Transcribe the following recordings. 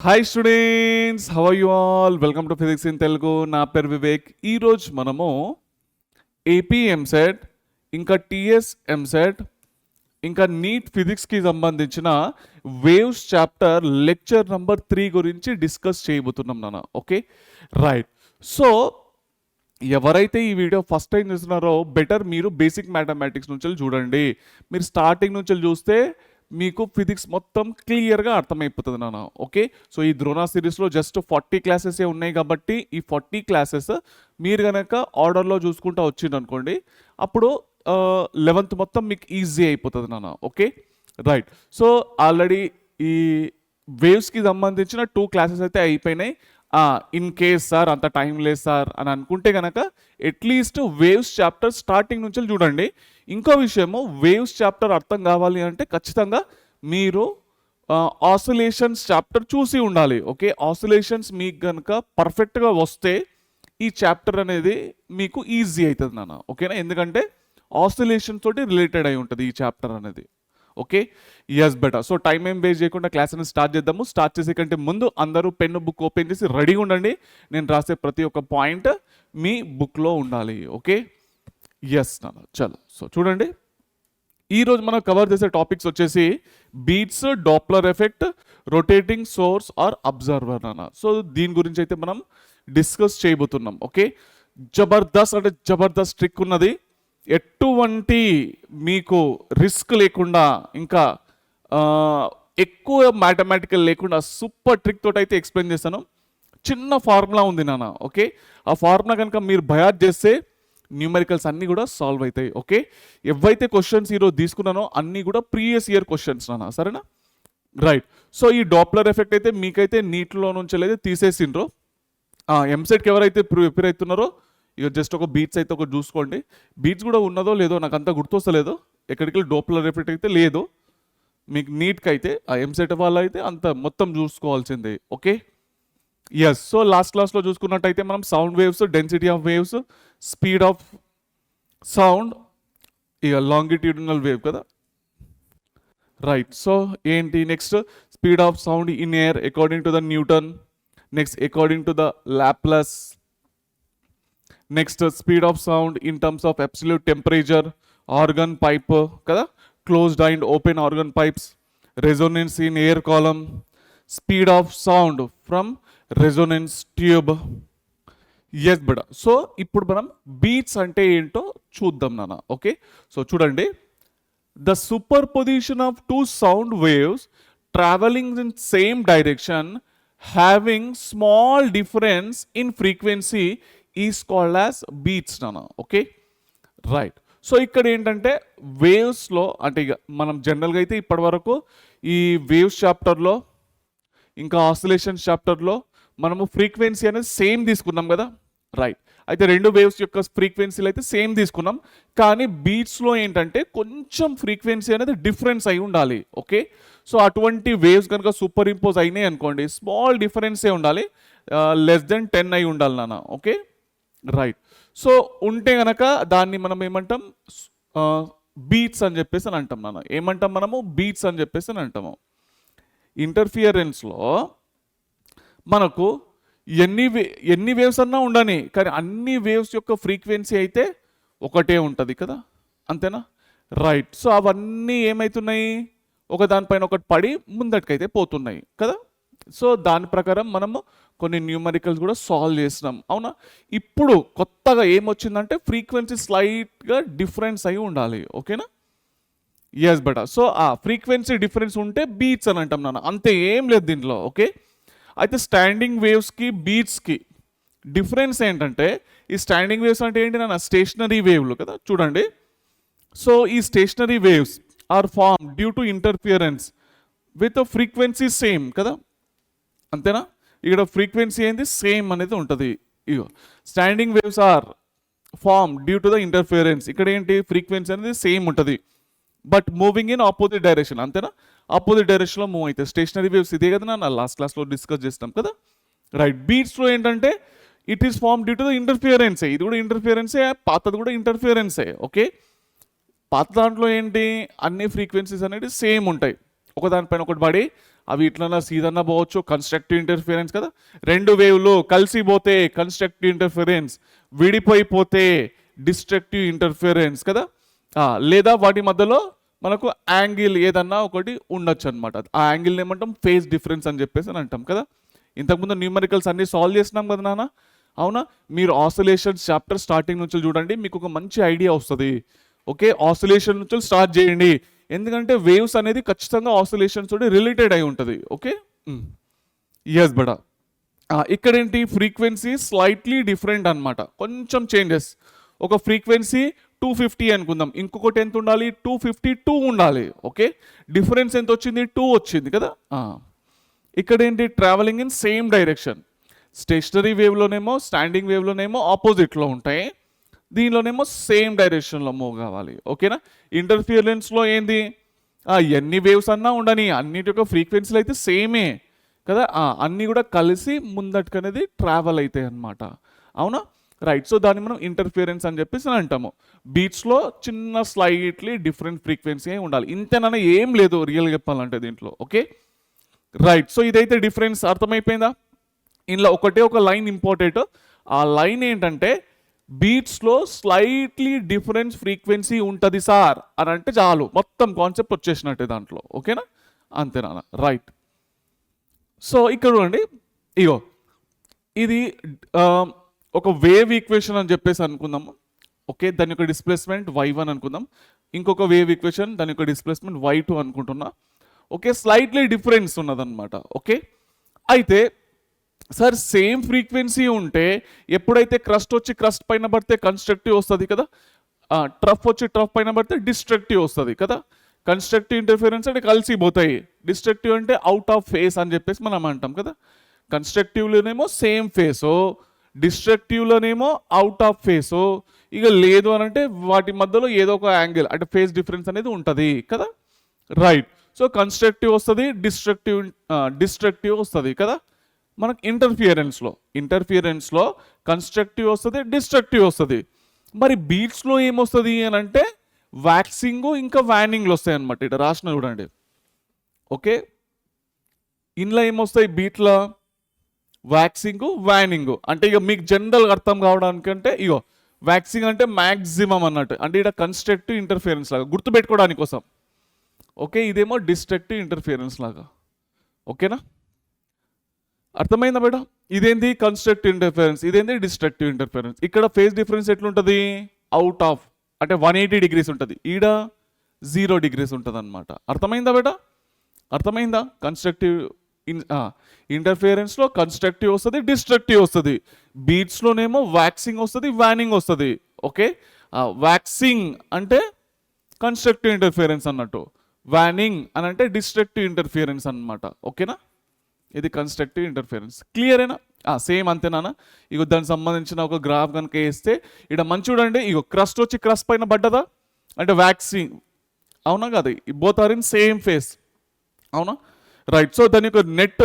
Hi students, how are you all? Welcome to physics in Telugu. నా పేరు వివేక్. ఈరోజు మనము ఏపీ ఎంసెట్, ఇంకా టిఎస్ ఎంసెట్, ఇంకా నీట్ ఫిజిక్స్కి సంబంధించిన వేవ్స్ చాప్టర్ లెక్చర్ నంబర్ 3 గురించి డిస్కస్ చేయబోతున్నాం నాన్న. Okay, right. సో ఎవరైతే ఈ వీడియో ఫస్ట్ టైం చూస్తున్నారో బెటర్ మీరు బేసిక్ మ్యాథమెటిక్స్ నుంచి చూడండి. మీరు స్టార్టింగ్ నుంచి చూస్తే మీకు ఫిజిక్స్ మొత్తం క్లియర్గా అర్థమైపోతుంది నాన్న. ఓకే, సో ఈ ద్రోణ సిరీస్లో జస్ట్ 40 క్లాసెసే ఉన్నాయి కాబట్టి ఈ 40 క్లాసెస్ మీరు కనుక ఆర్డర్లో చూసుకుంటూ వచ్చింది అనుకోండి, అప్పుడు 11th మొత్తం మీకు ఈజీ అయిపోతుంది నాన్న. Okay, right. సో ఆల్రెడీ ఈ వేవ్స్కి సంబంధించిన 2 క్లాసెస్ అయితే అయిపోయినాయి. ఇన్ కేస్ సార్ అంత టైం లేదు సార్ అని అనుకుంటే కనుక అట్లీస్ట్ వేవ్స్ చాప్టర్ స్టార్టింగ్ నుంచి చూడండి. ఇంకో విషయము, వేవ్స్ చాప్టర్ అర్థం కావాలి అంటే ఖచ్చితంగా మీరు ఆసిలేషన్స్ చాప్టర్ చూసి ఉండాలి. ఓకే, ఆసిలేషన్స్ మీకు కనుక పర్ఫెక్ట్గా వస్తే ఈ చాప్టర్ అనేది మీకు ఈజీ అవుతుంది నాన్న. ఓకేనా, ఎందుకంటే ఆసిలేషన్ తోటి రిలేటెడ్ అయి ఉంటుంది ఈ చాప్టర్ అనేది. Okay, yes better. So time ఏం వేస్ట్ చేయకుండా క్లాస్ని స్టార్ట్ చేద్దాము. స్టార్ట్ చేసే కంటే ముందు అందరూ పెన్ను బుక్ ఓపెన్ చేసి రెడీగా ఉండండి. నేను రాసే ప్రతి ఒక్క పాయింట్ మీ బుక్లో ఉండాలి. ఓకే, ఎస్ నాన్న. చలో, సో చూడండి, ఈరోజు మనం కవర్ చేసే టాపిక్స్ వచ్చేసి beats, Doppler effect, rotating source or observer నాన్న. సో దీని గురించి అయితే మనం డిస్కస్ చేయబోతున్నాం. ఓకే, జబర్దస్త్ అంటే జబర్దస్త్ ట్రిక్ ఉన్నది. ఎటువంటి మీకు రిస్క్ లేకుండా, ఇంకా ఎక్కువ మ్యాథమెటికల్ లేకుండా సూపర్ ట్రిక్ తోటి అయితే ఎక్స్ప్లెయిన్ చేస్తాను. చిన్న ఫార్ములా ఉంది నాన్న. ఓకే, ఆ ఫార్ములా కనుక మీరు బయాట్ చేస్తే న్యూమరికల్స్ అన్నీ కూడా సాల్వ్ అవుతాయి. ఓకే, ఎవైతే క్వశ్చన్స్ ఈరోజు తీసుకున్నానో అన్నీ కూడా ప్రీవియస్ ఇయర్ క్వశ్చన్స్ నాన్న, సరేనా? రైట్. సో ఈ డాప్లర్ ఎఫెక్ట్ అయితే మీకైతే నీటిలో నుంచి అయితే తీసేసిండ్రో. ఎంసెట్కి ఎవరైతే ప్రిపేర్ అవుతున్నారో ఇక జస్ట్ ఒక బీట్స్ అయితే ఒక చూసుకోండి. బీట్స్ కూడా ఉన్నదో లేదో నాకు అంత గుర్తొస్తలేదు. ఎక్కడికి డాప్లర్ ఎఫెక్ట్ అయితే లేదు మీకు. నీట్కి అయితే ఆ ఎంసెట్ వాళ్ళు అయితే అంత మొత్తం చూసుకోవాల్సిందే. Okay, yes. సో లాస్ట్ క్లాస్లో చూసుకున్నట్టయితే మనం sound waves, density of waves, speed of sound, ఇక లాంగిట్యూడినల్ వేవ్ కదా, రైట్. సో ఏంటి next? Speed of sound in air according to the Newton, next according to the Laplace, next speed of sound in terms of absolute temperature, organ pipe కదా, closed and open organ pipes, resonance in air column, speed of sound from resonance tube. Yes బెడ. So ఇప్పుడు మనం beats అంటే ఏంటో చూద్దాం నాన్న. Okay, so చూడండి, the superposition of 2 sound waves traveling in same direction having small difference in frequency is called as beats నాన్న. Okay, right. So ఇక్కడ ఏంటంటే వేవ్స్లో అంటే ఇక మనం జనరల్గా అయితే ఇప్పటి వరకు ఈ వేవ్స్ చాప్టర్లో ఇంకా ఆసిలేషన్స్ చాప్టర్లో మనము ఫ్రీక్వెన్సీ అనేది సేమ్ తీసుకున్నాం కదా, రైట్. అయితే రెండు వేవ్స్ యొక్క ఫ్రీక్వెన్సీలు అయితే సేమ్ తీసుకున్నాం, కానీ బీట్స్లో ఏంటంటే కొంచెం ఫ్రీక్వెన్సీ అనేది డిఫరెన్స్ అయి ఉండాలి. ఓకే, సో అటువంటి వేవ్స్ కనుక సూపర్ ఇంపోజ్ అయినాయి అనుకోండి, స్మాల్ డిఫరెన్సే ఉండాలి, లెస్ దెన్ 10 అయి ఉండాలి నాన్న. Okay, right. సో ఉంటే కనుక దాన్ని మనం ఏమంటాం? బీట్స్ అని చెప్పేసి అని అంటాం నాన్న. ఏమంటాం మనము? బీట్స్ అని చెప్పేసి అని అంటాము. ఇంటర్ఫియరెన్స్లో మనకు ఎన్ని వేవ్స్ అన్నా ఉండని, కానీ అన్ని వేవ్స్ యొక్క ఫ్రీక్వెన్సీ అయితే ఒకటే ఉంటుంది కదా, అంతేనా? రైట్. సో అవన్నీ ఏమవుతున్నాయి? ఒకదానిపైన ఒకటి పడి ముందటికైతే పోతున్నాయి కదా. సో దాని ప్రకారం మనము కొన్ని న్యూమరికల్స్ కూడా సాల్వ్ చేసినాం, అవునా? ఇప్పుడు కొత్తగా ఏమొచ్చిందంటే ఫ్రీక్వెన్సీ స్లైట్గా డిఫరెన్స్ అయి ఉండాలి. ఓకేనా? ఎస్ బెటా. సో ఆ ఫ్రీక్వెన్సీ డిఫరెన్స్ ఉంటే బీట్స్ అని అంటాం నాన్న, అంతే, ఏం లేదు దీంట్లో. ఓకే, అయితే స్టాండింగ్ వేవ్స్కి బీట్స్కి డిఫరెన్స్ ఏంటంటే, ఈ స్టాండింగ్ వేవ్స్ అంటే ఏంటి నాన్న? స్టేషనరీ వేవ్లు కదా, చూడండి. సో ఈ stationary waves are form due to interference with frequency same కదా, అంతేనా? ఇక్కడ ఫ్రీక్వెన్సీ ఏంది? సేమ్ అనేది ఉంటుంది. ఇగో standing waves are form due to the interference. ఇక్కడ ఏంటి? ఫ్రీక్వెన్సీ అనేది సేమ్ ఉంటుంది, but moving in opposite direction, అంతేనా? ఆపోజిట్ డైరెక్షన్లో మూవ్ అయితే స్టేషనరీ వేవ్స్ ఇదే కదా నా లాస్ట్ క్లాస్లో డిస్కస్ చేస్తాం కదా, రైట్. బీట్స్లో ఏంటంటే it is form due to the ఇంటర్ఫియరెన్సే. ఇది కూడా ఇంటర్ఫియరెన్సే, పాతది కూడా ఇంటర్ఫియరెన్సే. ఓకే, పాత దాంట్లో ఏంటి? అన్ని ఫ్రీక్వెన్సీస్ అనేవి సేమ్ ఉంటాయి, ఒకదానిపైన ఒకటి పడి అవి ఇట్లన్నా సీదన్నా పోవచ్చు, కన్స్ట్రక్టివ్ ఇంటర్ఫిరెన్స్ కదా. రెండు వేవ్లు కలిసిపోతే కన్స్ట్రక్టివ్ ఇంటర్ఫిరెన్స్, విడిపోయిపోతే డిస్ట్రక్టివ్ ఇంటర్ఫిరెన్స్ కదా. లేదా వాటి మధ్యలో మనకు యాంగిల్ ఏదన్నా ఒకటి ఉండొచ్చు అనమాట. ఆ యాంగిల్ ఏమంటాం, ఫేజ్ డిఫరెన్స్ అని చెప్పేసి అని అంటాం కదా. ఇంతకుముందు న్యూమరికల్స్ అన్ని సాల్వ్ చేసినాం కదా నాన్న, అవునా. మీరు ఆసిలేషన్స్ చాప్టర్ స్టార్టింగ్ నుంచి చూడండి, మీకు ఒక మంచి ఐడియా వస్తుంది. ఓకే, ఆసిలేషన్ నుంచి స్టార్ట్ చేయండి, ఎందుకంటే వేవ్స్ అనేది ఖచ్చితంగా ఆసిలేషన్స్ తోటి రిలేటెడ్ అయి ఉంటుంది. ఓకే, ఎస్ బడా. ఇక్కడ ఏంటి, ఫ్రీక్వెన్సీ స్లైట్లీ డిఫరెంట్ అనమాట, కొంచెం చేంజెస్. ఒక ఫ్రీక్వెన్సీ 250 అనుకుందాం, ఇంకొకటి ఎంత ఉండాలి, 252 ఉండాలి. ఓకే, డిఫరెన్స్ ఎంత వచ్చింది, 2 వచ్చింది కదా. ఇక్కడ ఏంటి, traveling in same direction. Stationary వేవ్లోనేమో స్టాండింగ్ వేవ్లోనేమో ఆపోజిట్లో ఉంటాయి, దీనిలోనేమో సేమ్ డైరెక్షన్లో మూవ్ కావాలి. ఓకేనా. ఇంటర్ఫియరెన్స్లో ఏంది, ఎన్ని వేవ్స్ అన్నా ఉండని, అన్నిటి యొక్క ఫ్రీక్వెన్సీలు అయితే సేమే కదా, అన్నీ కూడా కలిసి ముందటికనేది ట్రావెల్ అవుతాయి అన్నమాట, అవునా. రైట్, సో దాన్ని మనం ఇంటర్ఫియరెన్స్ అని చెప్పేసి అంటాము. బీట్స్లో చిన్న స్లైట్లీ డిఫరెంట్ ఫ్రీక్వెన్సీ ఉండాలి, ఇంతేనా, ఏం లేదు రియల్గా చెప్పాలంటే దీంట్లో. Okay, right. సో ఇదైతే డిఫరెన్స్ అర్థమైపోయిందా. ఇందులో ఒకటే ఒక లైన్ ఇంపార్టెంట్, ఆ లైన్ ఏంటంటే బీట్స్లో స్లైట్లీ డిఫరెన్స్ ఫ్రీక్వెన్సీ ఉంటుంది సార్ అని అంటే చాలు, మొత్తం కాన్సెప్ట్ వచ్చేసినట్టే దాంట్లో. ఓకేనా, అంతేనా, రైట్. సో ఇక్కడ చూడండి, ఇగో ఇది ఒక వేవ్ ఈక్వేషన్ అని చెప్పేసి అనుకుందాము. ఓకే, దాని యొక్క డిస్ప్లేస్మెంట్ y1 అనుకుందాం, ఇంకొక వేవ్ ఈక్వేషన్ దాని యొక్క డిస్ప్లేస్మెంట్ y2 అనుకుంటున్నా. ఓకే, స్లైట్లీ డిఫరెన్స్ ఉన్నదన్నమాట. ఓకే, అయితే సార్ సేమ్ ఫ్రీక్వెన్సీ ఉంటే ఎప్పుడైతే క్రస్ట్ వచ్చి క్రస్ట్ పైన పడితే కన్స్ట్రక్టివ్ వస్తుంది కదా, ట్రఫ్ వచ్చి ట్రఫ్ పైన పడితే డిస్ట్రక్టివ్ వస్తుంది కదా. కన్స్ట్రక్టివ్ ఇంటర్ఫిరెన్స్ అంటే కలిసిపోతాయి, డిస్ట్రక్టివ్ అంటే అవుట్ ఆఫ్ ఫేస్ అని చెప్పేసి మనం అంటాం కదా. కన్స్ట్రక్టివ్లోనేమో సేమ్ ఫేసో, డిస్ట్రక్టివ్లోనేమో అవుట్ ఆఫ్ ఫేసో, ఇక లేదు అని అంటే వాటి మధ్యలో ఏదో ఒక యాంగిల్ అంటే ఫేస్ డిఫరెన్స్ అనేది ఉంటుంది కదా. రైట్, సో కన్స్ట్రక్టివ్ వస్తుంది, డిస్ట్రక్టివ్ వస్తుంది కదా మనకు ఇంటర్ఫియరెన్స్లో కన్స్ట్రక్టివ్ వస్తుంది, డిస్ట్రక్టివ్ వస్తుంది. మరి బీట్స్లో ఏమొస్తుంది అని అంటే వ్యాక్సింగ్ ఇంకా వ్యానింగ్లు వస్తాయి అనమాట. ఇట్లా రాసిన చూడండి. ఓకే, ఇందులో ఏమొస్తాయి, బీట్లో వ్యాక్సింగ్ వ్యానింగ్. అంటే ఇక మీకు జనరల్గా అర్థం కావడానికంటే ఇగో వ్యాక్సింగ్ అంటే మ్యాక్సిమం అన్నట్టు, అంటే ఇక్కడ కన్స్ట్రక్టివ్ ఇంటర్ఫియరెన్స్ లాగా గుర్తుపెట్టుకోవడానికి కోసం. ఓకే, ఇదేమో డిస్ట్రక్టివ్ ఇంటర్ఫియరెన్స్ లాగా. ఓకేనా, అర్థమైందా మేడం. ఇదేంది కన్స్ట్రక్టివ్ ఇంటర్ఫిరెన్స్, ఇదేంది డిస్ట్రక్టివ్ ఇంటర్ఫిరెన్స్. ఇక్కడ ఫేజ్ డిఫరెన్స్ ఎట్లుంటుంది, అవుట్ ఆఫ్ అంటే 180 డిగ్రీస్ ఉంటుంది, ఈడ 0 డిగ్రీస్ ఉంటుంది అనమాట. అర్థమైందా బేటా, అర్థమైందా. కన్స్ట్రక్టివ్ ఇంటర్ఫిరెన్స్లో కన్స్ట్రక్టివ్ వస్తుంది, డిస్ట్రక్టివ్ వస్తుంది. బీట్స్లోనేమో వ్యాక్సింగ్ వస్తుంది, వ్యానింగ్ వస్తుంది. ఓకే, వ్యాక్సింగ్ అంటే కన్స్ట్రక్టివ్ ఇంటర్ఫిరెన్స్ అన్నట్టు, వ్యానింగ్ అని అంటే డిస్ట్రక్టివ్ ఇంటర్ఫిరెన్స్ అన్నమాట. ఓకేనా, ఇది కన్స్ట్రక్టివ్ ఇంటర్ఫిరెన్స్. క్లియరేనా, సేమ్ అంతేనా. ఇగో దానికి సంబంధించిన ఒక గ్రాఫ్ కనుక వేస్తే ఇక్కడ మంచి చూడండి, ఇగో క్రస్ట్ వచ్చి క్రస్ట్ పైన పడ్డదా అంటే వ్యాక్సింగ్, అవునా కదా, both are in same phase, అవునా. రైట్, సో దాని యొక్క నెట్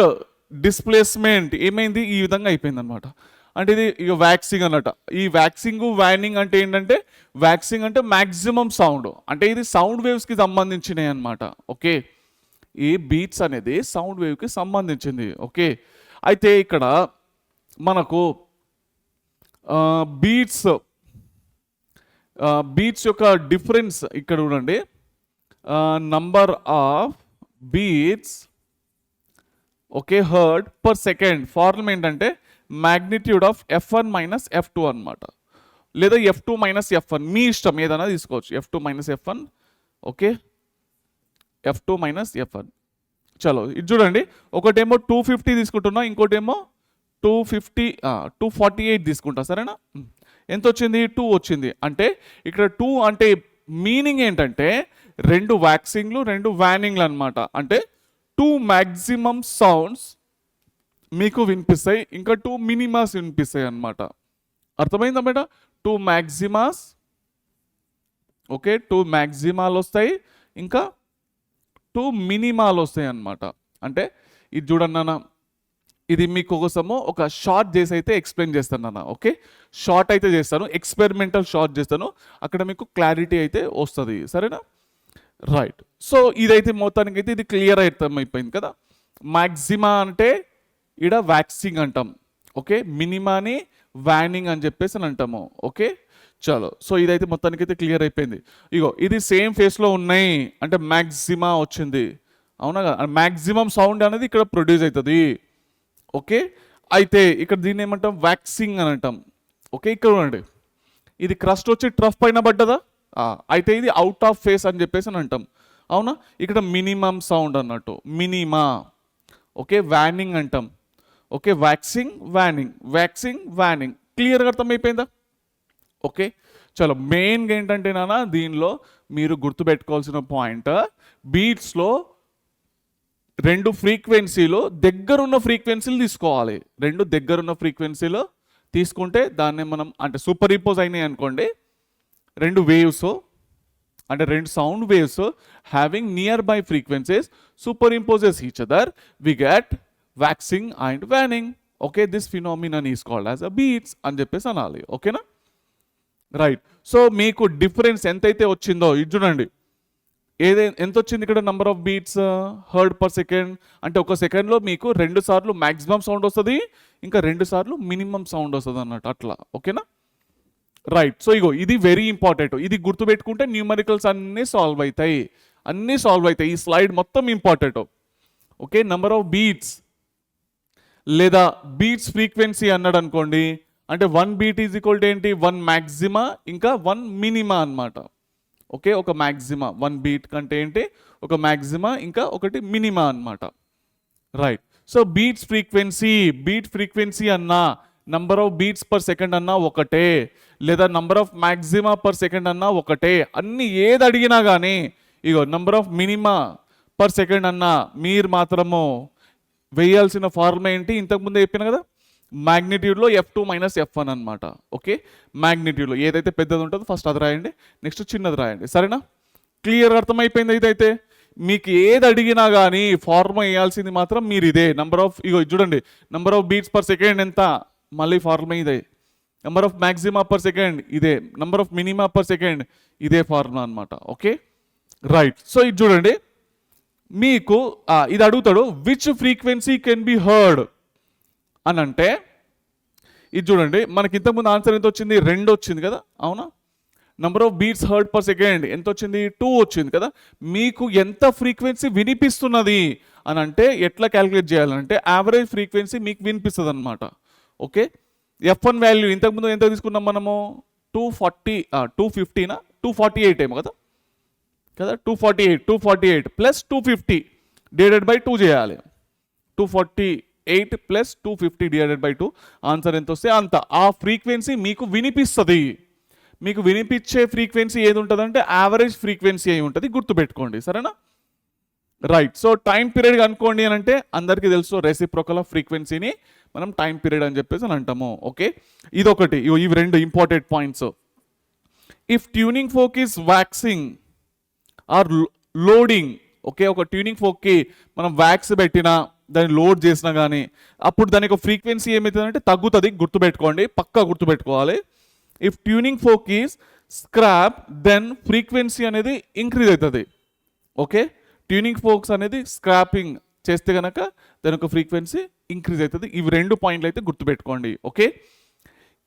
డిస్ప్లేస్మెంట్ ఏమైంది, ఈ విధంగా అయిపోయింది అనమాట. అంటే ఇది ఇక వ్యాక్సింగ్ అన్నట్టు. ఈ వ్యాక్సింగ్ వ్యానింగ్ అంటే ఏంటంటే, వ్యాక్సింగ్ అంటే మ్యాక్సిమం సౌండ్, అంటే ఇది సౌండ్ వేవ్స్కి సంబంధించినవి అనమాట. ఓకే, ఈ బీట్స్ అనేది సౌండ్ వేవ్కి సంబంధించింది. ఓకే, అయితే ఇక్కడ మనకు బీట్స్ యొక్క డిఫరెన్స్ ఇక్కడ చూడండి, number of beats okay heard per second. Formula ఏంటంటే magnitude of F1 minus F2 అనమాట, లేదా F2 మైనస్ F1, మీ ఇష్టం ఏదైనా తీసుకోవచ్చు. F2 minus F1, okay, F2 minus F1. చలో ఇది చూడండి, ఒకటేమో 250 తీసుకుంటున్నా, ఇంకోటేమో 248 తీసుకుంటా, సరేనా. ఎంత వచ్చింది, 2 వచ్చింది. అంటే ఇక్కడ 2 అంటే మీనింగ్ ఏంటంటే రెండు వ్యాక్సింగ్లు, రెండు వ్యానింగ్లు అనమాట. అంటే 2 మ్యాక్సిమం సౌండ్స్ మీకు వినిపిస్తాయి, ఇంకా 2 మినిమాస్ వినిపిస్తాయి అనమాట. అర్థమైందా మేడం, 2 మ్యాక్సిమాస్, ఓకే, 2 మ్యాక్సిమాలు వస్తాయి, ఇంకా 2 మినిమాలు వస్తాయి అన్నమాట. అంటే ఇది చూడండి నాన్న, ఇది మీకు కోసము ఒక షార్ట్ చేసి అయితే ఎక్స్ప్లెయిన్ చేస్తాను నాన్న. ఓకే, షార్ట్ అయితే చేస్తాను, ఎక్స్పెరిమెంటల్ షార్ట్ చేస్తాను, అక్కడ మీకు క్లారిటీ అయితే వస్తుంది, సరేనా. రైట్, సో ఇదైతే మొత్తానికి అయితే ఇది క్లియర్ అర్థమైపోయింది కదా. మ్యాక్సిమా అంటే ఈడ వ్యాక్సింగ్ అంటాం, ఓకే. మినిమాని వ్యానింగ్ అని చెప్పేసి అని అంటాము, ఓకే. చలో, సో ఇదైతే మొత్తానికైతే క్లియర్ అయిపోయింది. ఇగో ఇది సేమ్ ఫేస్లో ఉన్నాయి అంటే మ్యాక్సిమా వచ్చింది, అవునా కదా. మ్యాక్సిమం సౌండ్ అనేది ఇక్కడ ప్రొడ్యూస్ అవుతుంది, ఓకే. అయితే ఇక్కడ దీన్ని ఏమంటాం, వ్యాక్సింగ్ అని అంటాం, ఓకే. ఇక్కడ చూడండి, ఇది క్రస్ట్ వచ్చి ట్రఫ్ పైన పడ్డదా, అయితే ఇది అవుట్ ఆఫ్ ఫేస్ అని చెప్పేసి అని అంటాం, అవునా. ఇక్కడ మినిమం సౌండ్ అన్నట్టు, మినిమా, ఓకే. వ్యానింగ్ అంటాం, okay. Waxing waning, waxing waning. క్లియర్గా అర్థమైపోయిందా, ఓకే. చలో, మెయిన్గా ఏంటంటే నాన్న దీనిలో మీరు గుర్తుపెట్టుకోవాల్సిన పాయింట్, బీట్స్లో రెండు ఫ్రీక్వెన్సీలు దగ్గరున్న ఫ్రీక్వెన్సీలు తీసుకోవాలి. రెండు దగ్గరున్న ఫ్రీక్వెన్సీలు తీసుకుంటే దాన్ని మనం అంటే సూపర్ ఇంపోజ్ అయినాయి అనుకోండి, రెండు వేవ్స్ అంటే రెండు sound waves having nearby frequencies superimposes each other, we get waxing and waning, okay. This phenomenon is called as a beats అని చెప్పేసి అనాలి, ఓకేనా. రైట్, సో మీకు డిఫరెన్స్ ఎంతైతే వచ్చిందో ఇది చూడండి, ఎంత వచ్చింది ఇక్కడ number of beats heard per second అంటే ఒక సెకండ్లో మీకు 2 సార్లు మ్యాక్సిమం సౌండ్ వస్తుంది, ఇంకా 2 సార్లు మినిమం సౌండ్ వస్తుంది అన్నట్టు, అట్లా, ఓకేనా. రైట్, సో ఇగో ఇది వెరీ ఇంపార్టెంట్, ఇది గుర్తుపెట్టుకుంటే న్యూమరికల్స్ అన్నీ సాల్వ్ అవుతాయి, ఈ స్లైడ్ మొత్తం important, okay. Number of beats లేదా బీట్స్ ఫ్రీక్వెన్సీ అన్నాడు అనుకోండి, అంటే 1 బీట్ ఈజ్ ఈక్వల్ టు ఏంటి, 1 మ్యాక్సిమా ఇంకా 1 మినిమా అన్నమాట, ఓకే. ఒక మ్యాక్సిమా 1 బీట్ కంటే ఏంటి ఒక మ్యాక్సిమా ఇంకా ఒకటి మినిమా అన్నమాట, రైట్. సో బీట్ ఫ్రీక్వెన్సీ అన్నా number of beats per second అన్నా ఒకటే, లేదా number of maxima per second అన్నా ఒకటే, అన్ని ఏది అడిగినా కానీ ఇగో number of minima per second అన్నా మీరు మాత్రము వేయాల్సిన ఫార్ములా ఏంటి, ఇంతకుముందే చెప్పిన కదా, మ్యాగ్నిట్యూడ్లో F2 మైనస్ F1 అనమాట, ఓకే. మ్యాగ్నిట్యూడ్లో ఏదైతే పెద్దది ఉంటుందో ఫస్ట్ అది రాయండి, నెక్స్ట్ చిన్నది రాయండి, సరేనా. క్లియర్ అర్థమైపోయింది. ఇదైతే మీకు ఏది అడిగినా కానీ ఫార్ములా వేయాల్సింది మాత్రం మీరు ఇదే నంబర్ ఆఫ్, ఇగో చూడండి, number of beats per second ఎంత, మళ్ళీ ఫార్ములా ఇదే, number of maxima per second ఇదే, number of minima per second ఇదే ఫార్ములా అనమాట, ఓకే. రైట్, సో ఇది చూడండి, మీకు ఇది అడుగుతాడు which frequency can be heard అని అంటే, ఇది చూడండి మనకి ఇంతకుముందు ఆన్సర్ ఎంత వచ్చింది, 2 వచ్చింది కదా, అవునా. Number of beats heard per second ఎంత వచ్చింది, 2 వచ్చింది కదా. మీకు ఎంత ఫ్రీక్వెన్సీ వినిపిస్తున్నది అని అంటే ఎట్లా క్యాలిక్యులేట్ చేయాలంటే యావరేజ్ ఫ్రీక్వెన్సీ మీకు వినిపిస్తుంది అనమాట, ఓకే. F1 వాల్యూ ఇంతకుముందు ఎంత తీసుకున్నాం మనము, 250 248 ఏమో కదా 248 ప్లస్ 250 డివైడెడ్ బై 2 చేయాలి, 248 ప్లస్ 250 డివైడెడ్ బై 2, ఆన్సర్ ఎంత వస్తే అంత. ఆ ఫ్రీక్వెన్సీ మీకు వినిపిస్తుంది, మీకు వినిపించే ఫ్రీక్వెన్సీ ఏది ఉంటుందంటే యావరేజ్ ఫ్రీక్వెన్సీ అయి ఉంటుంది, గుర్తుపెట్టుకోండి, సరేనా. రైట్, సో టైం పీరియడ్ అనుకోండి అని అంటే అందరికీ తెలుసు రెసిప్రోకల్ ఆఫ్ ఫ్రీక్వెన్సీని మనం టైం పీరియడ్ అని చెప్పేసి అని అంటాము, ఓకే. ఇదొకటి, ఇవి 2 important points. If tuning fork is waxing or loading, okay. ఒక ట్యూనింగ్ ఫోక్కి మనం వ్యాక్స్ పెట్టినా దాన్ని లోడ్ చేసినా కానీ అప్పుడు దాని యొక్క ఫ్రీక్వెన్సీ ఏమవుతుందంటే తగ్గుతుంది, గుర్తుపెట్టుకోండి, పక్కా గుర్తుపెట్టుకోవాలి. If tuning fork is scrap then frequency అనేది ఇంక్రీజ్ అవుతుంది, ఓకే. ట్యూనింగ్ ఫోక్స్ అనేది స్క్రాపింగ్ చేస్తే కనుక దాని యొక్క ఫ్రీక్వెన్సీ ఇంక్రీజ్ అవుతుంది. ఇవి 2 పాయింట్లు అయితే గుర్తుపెట్టుకోండి, ఓకే.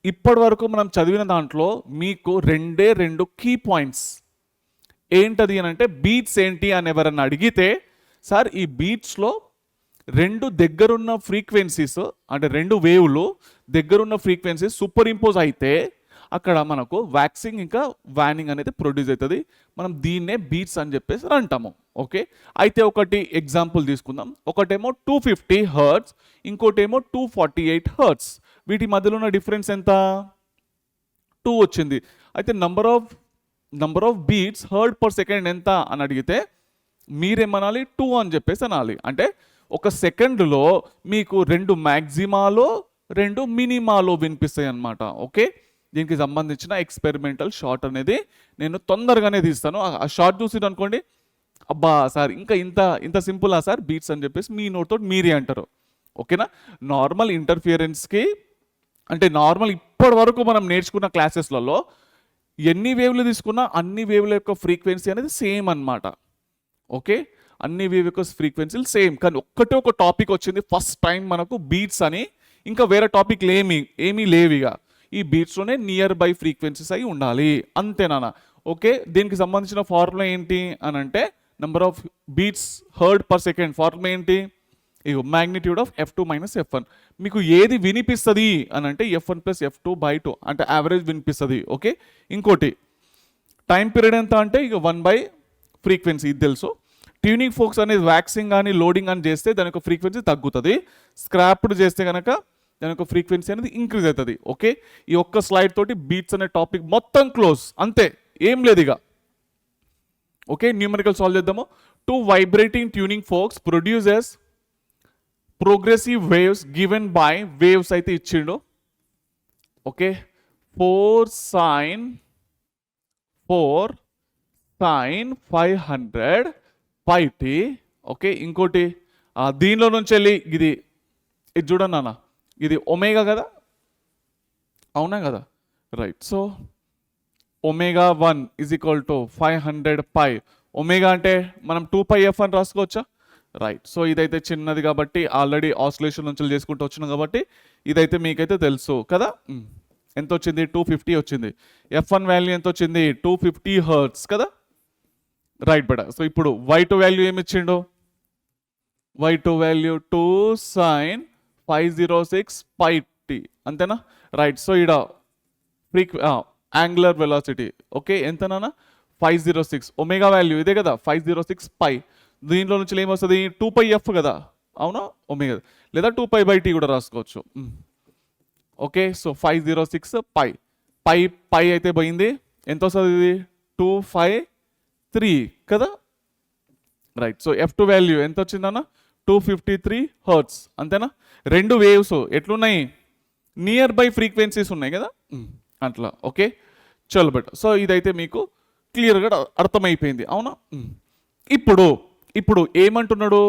ఇప్పటి వరకు మనం చదివిన దాంట్లో మీకు 2 కీ పాయింట్స్ ఏంటది అని అంటే బీట్స్ ఏంటి అని ఎవరన్నా అడిగితే, సార్ ఈ బీట్స్లో 2 దగ్గరున్న ఫ్రీక్వెన్సీస్ అంటే 2 వేవ్లు దగ్గరున్న ఫ్రీక్వెన్సీస్ సూపర్ ఇంపోజ్ అయితే అక్కడ మనకు వ్యాక్సింగ్ ఇంకా వ్యానింగ్ అనేది ప్రొడ్యూస్ అవుతుంది, మనం దీన్నే బీట్స్ అని చెప్పేసి అంటాము, ఓకే. అయితే ఒకటి ఎగ్జాంపుల్ తీసుకుందాం, ఒకటేమో 250 హర్ట్స్, ఇంకోటేమో 248 హర్ట్స్, వీటి మధ్యలో ఉన్న డిఫరెన్స్ ఎంత, 2 వచ్చింది. అయితే number of beats heard per second ఎంత అని అడిగితే మీరేమనాలి, 2 అని చెప్పేసి అనాలి. అంటే ఒక సెకండ్లో మీకు 2 మ్యాక్సిమాలో 2 మినిమాలో వినిపిస్తాయి అన్నమాట, ఓకే. దీనికి సంబంధించిన ఎక్స్పెరిమెంటల్ షార్ట్ అనేది నేను తొందరగానే తీస్తాను, ఆ షార్ట్ చూసి అనుకోండి, అబ్బా సార్ ఇంకా ఇంత సింపులా సార్ బీట్స్ అని చెప్పేసి మీ నోట్తో మీరే అంటారు, ఓకేనా. నార్మల్ ఇంటర్ఫియరెన్స్కి అంటే నార్మల్ ఇప్పటి వరకు మనం నేర్చుకున్న క్లాసెస్లలో ఎన్ని వేవ్లు తీసుకున్నా అన్ని వేవ్ల యొక్క ఫ్రీక్వెన్సీ అనేది సేమ్ అన్నమాట, ఓకే. అన్ని వేవ్ యొక్క ఫ్రీక్వెన్సీలు సేమ్, కానీ ఒక్కటే ఒక టాపిక్ వచ్చింది ఫస్ట్ టైం మనకు బీట్స్ అని, ఇంకా వేరే టాపిక్లు ఏమీ లేవు. ఇక ఈ బీట్స్లోనే నియర్ బై ఫ్రీక్వెన్సీస్ అయి ఉండాలి, అంతేనా? ఓకే, దీనికి సంబంధించిన ఫార్ములా ఏంటి అని అంటే number of beats heard per second. Formula ఏంటి? ఇగో magnitude of F2 minus F1. మీకు ఏది వినిపిస్తుంది అని అంటే F1 ప్లస్ F2/2 అంటే యావరేజ్ వినిపిస్తుంది. ఓకే, ఇంకోటి టైం పీరియడ్ ఎంత అంటే ఇక 1 ఫ్రీక్వెన్సీ, ఇది తెలుసు. ట్యూనింగ్ ఫోక్స్ అనేది వ్యాక్సింగ్ కానీ లోడింగ్ అని చేస్తే దాని యొక్క ఫ్రీక్వెన్సీ తగ్గుతుంది, స్క్రాప్డ్ చేస్తే కనుక దాని యొక్క ఫ్రీక్వెన్సీ అనేది ఇంక్రీజ్ అవుతుంది. ఓకే, ఈ ఒక్క స్లైడ్ తోటి బీట్స్ అనే టాపిక్ మొత్తం క్లోజ్, అంతే, ఏం లేదు ఇక. ఓకే, న్యూమరికల్ సాల్వ్ చేద్దాము. 2 vibrating tuning forks produces progressive waves given by waves అయితే ఇచ్చిండు. Okay, 4 sin 500 πt. ఓకే, ఇంకోటి దీనిలో నుంచి వెళ్ళి ఇది చూడండి నాన్న, ఇది ఒమేగా కదా, అవునా కదా? Right, so ω1 = 500 π. ఒమేగా అంటే మనం 2πf అని రాసుకోవచ్చా? రైట్, సో ఇదైతే చిన్నది కాబట్టి ఆల్రెడీ ఆసిలేషన్ నుంచి చేసుకుంటూ వచ్చినాం కాబట్టి ఇదైతే మీకైతే తెలుసు కదా. ఎంత వచ్చింది? 250 వచ్చింది. F1 వాల్యూ ఎంత వచ్చింది? 250 హర్ట్స్ కదా. రైట్ బేటా. సో ఇప్పుడు Y2 వాల్యూ ఏమి ఇచ్చిండు? Y2 వాల్యూ 2 sin 506 πt, అంతేనా? రైట్, సో ఇక్కడ యాంగులర్ వెలాసిటీ ఓకే ఎంతనా? 506. ఒమేగా వాల్యూ ఇదే కదా 506 π. దీంట్లో నుంచి ఏమొస్తుంది? 2πf కదా, అవునా? ఒమేగా లేదా 2π/t కూడా రాసుకోవచ్చు. ఓకే, సో 506 π అయితే పోయింది. ఎంత వస్తుంది? ఇది 253 కదా. రైట్, సో F2 వాల్యూ ఎంత వచ్చిందన్న? 253 హర్ట్స్, అంతేనా? రెండు వేవ్స్ ఎట్లున్నాయి? నియర్ బై ఫ్రీక్వెన్సీస్ ఉన్నాయి కదా, అట్లా. ఓకే, చలో బెట. సో ఇదైతే మీకు క్లియర్గా అర్థమైపోయింది, అవునా? ఇప్పుడు ఏమంటున్నాడు?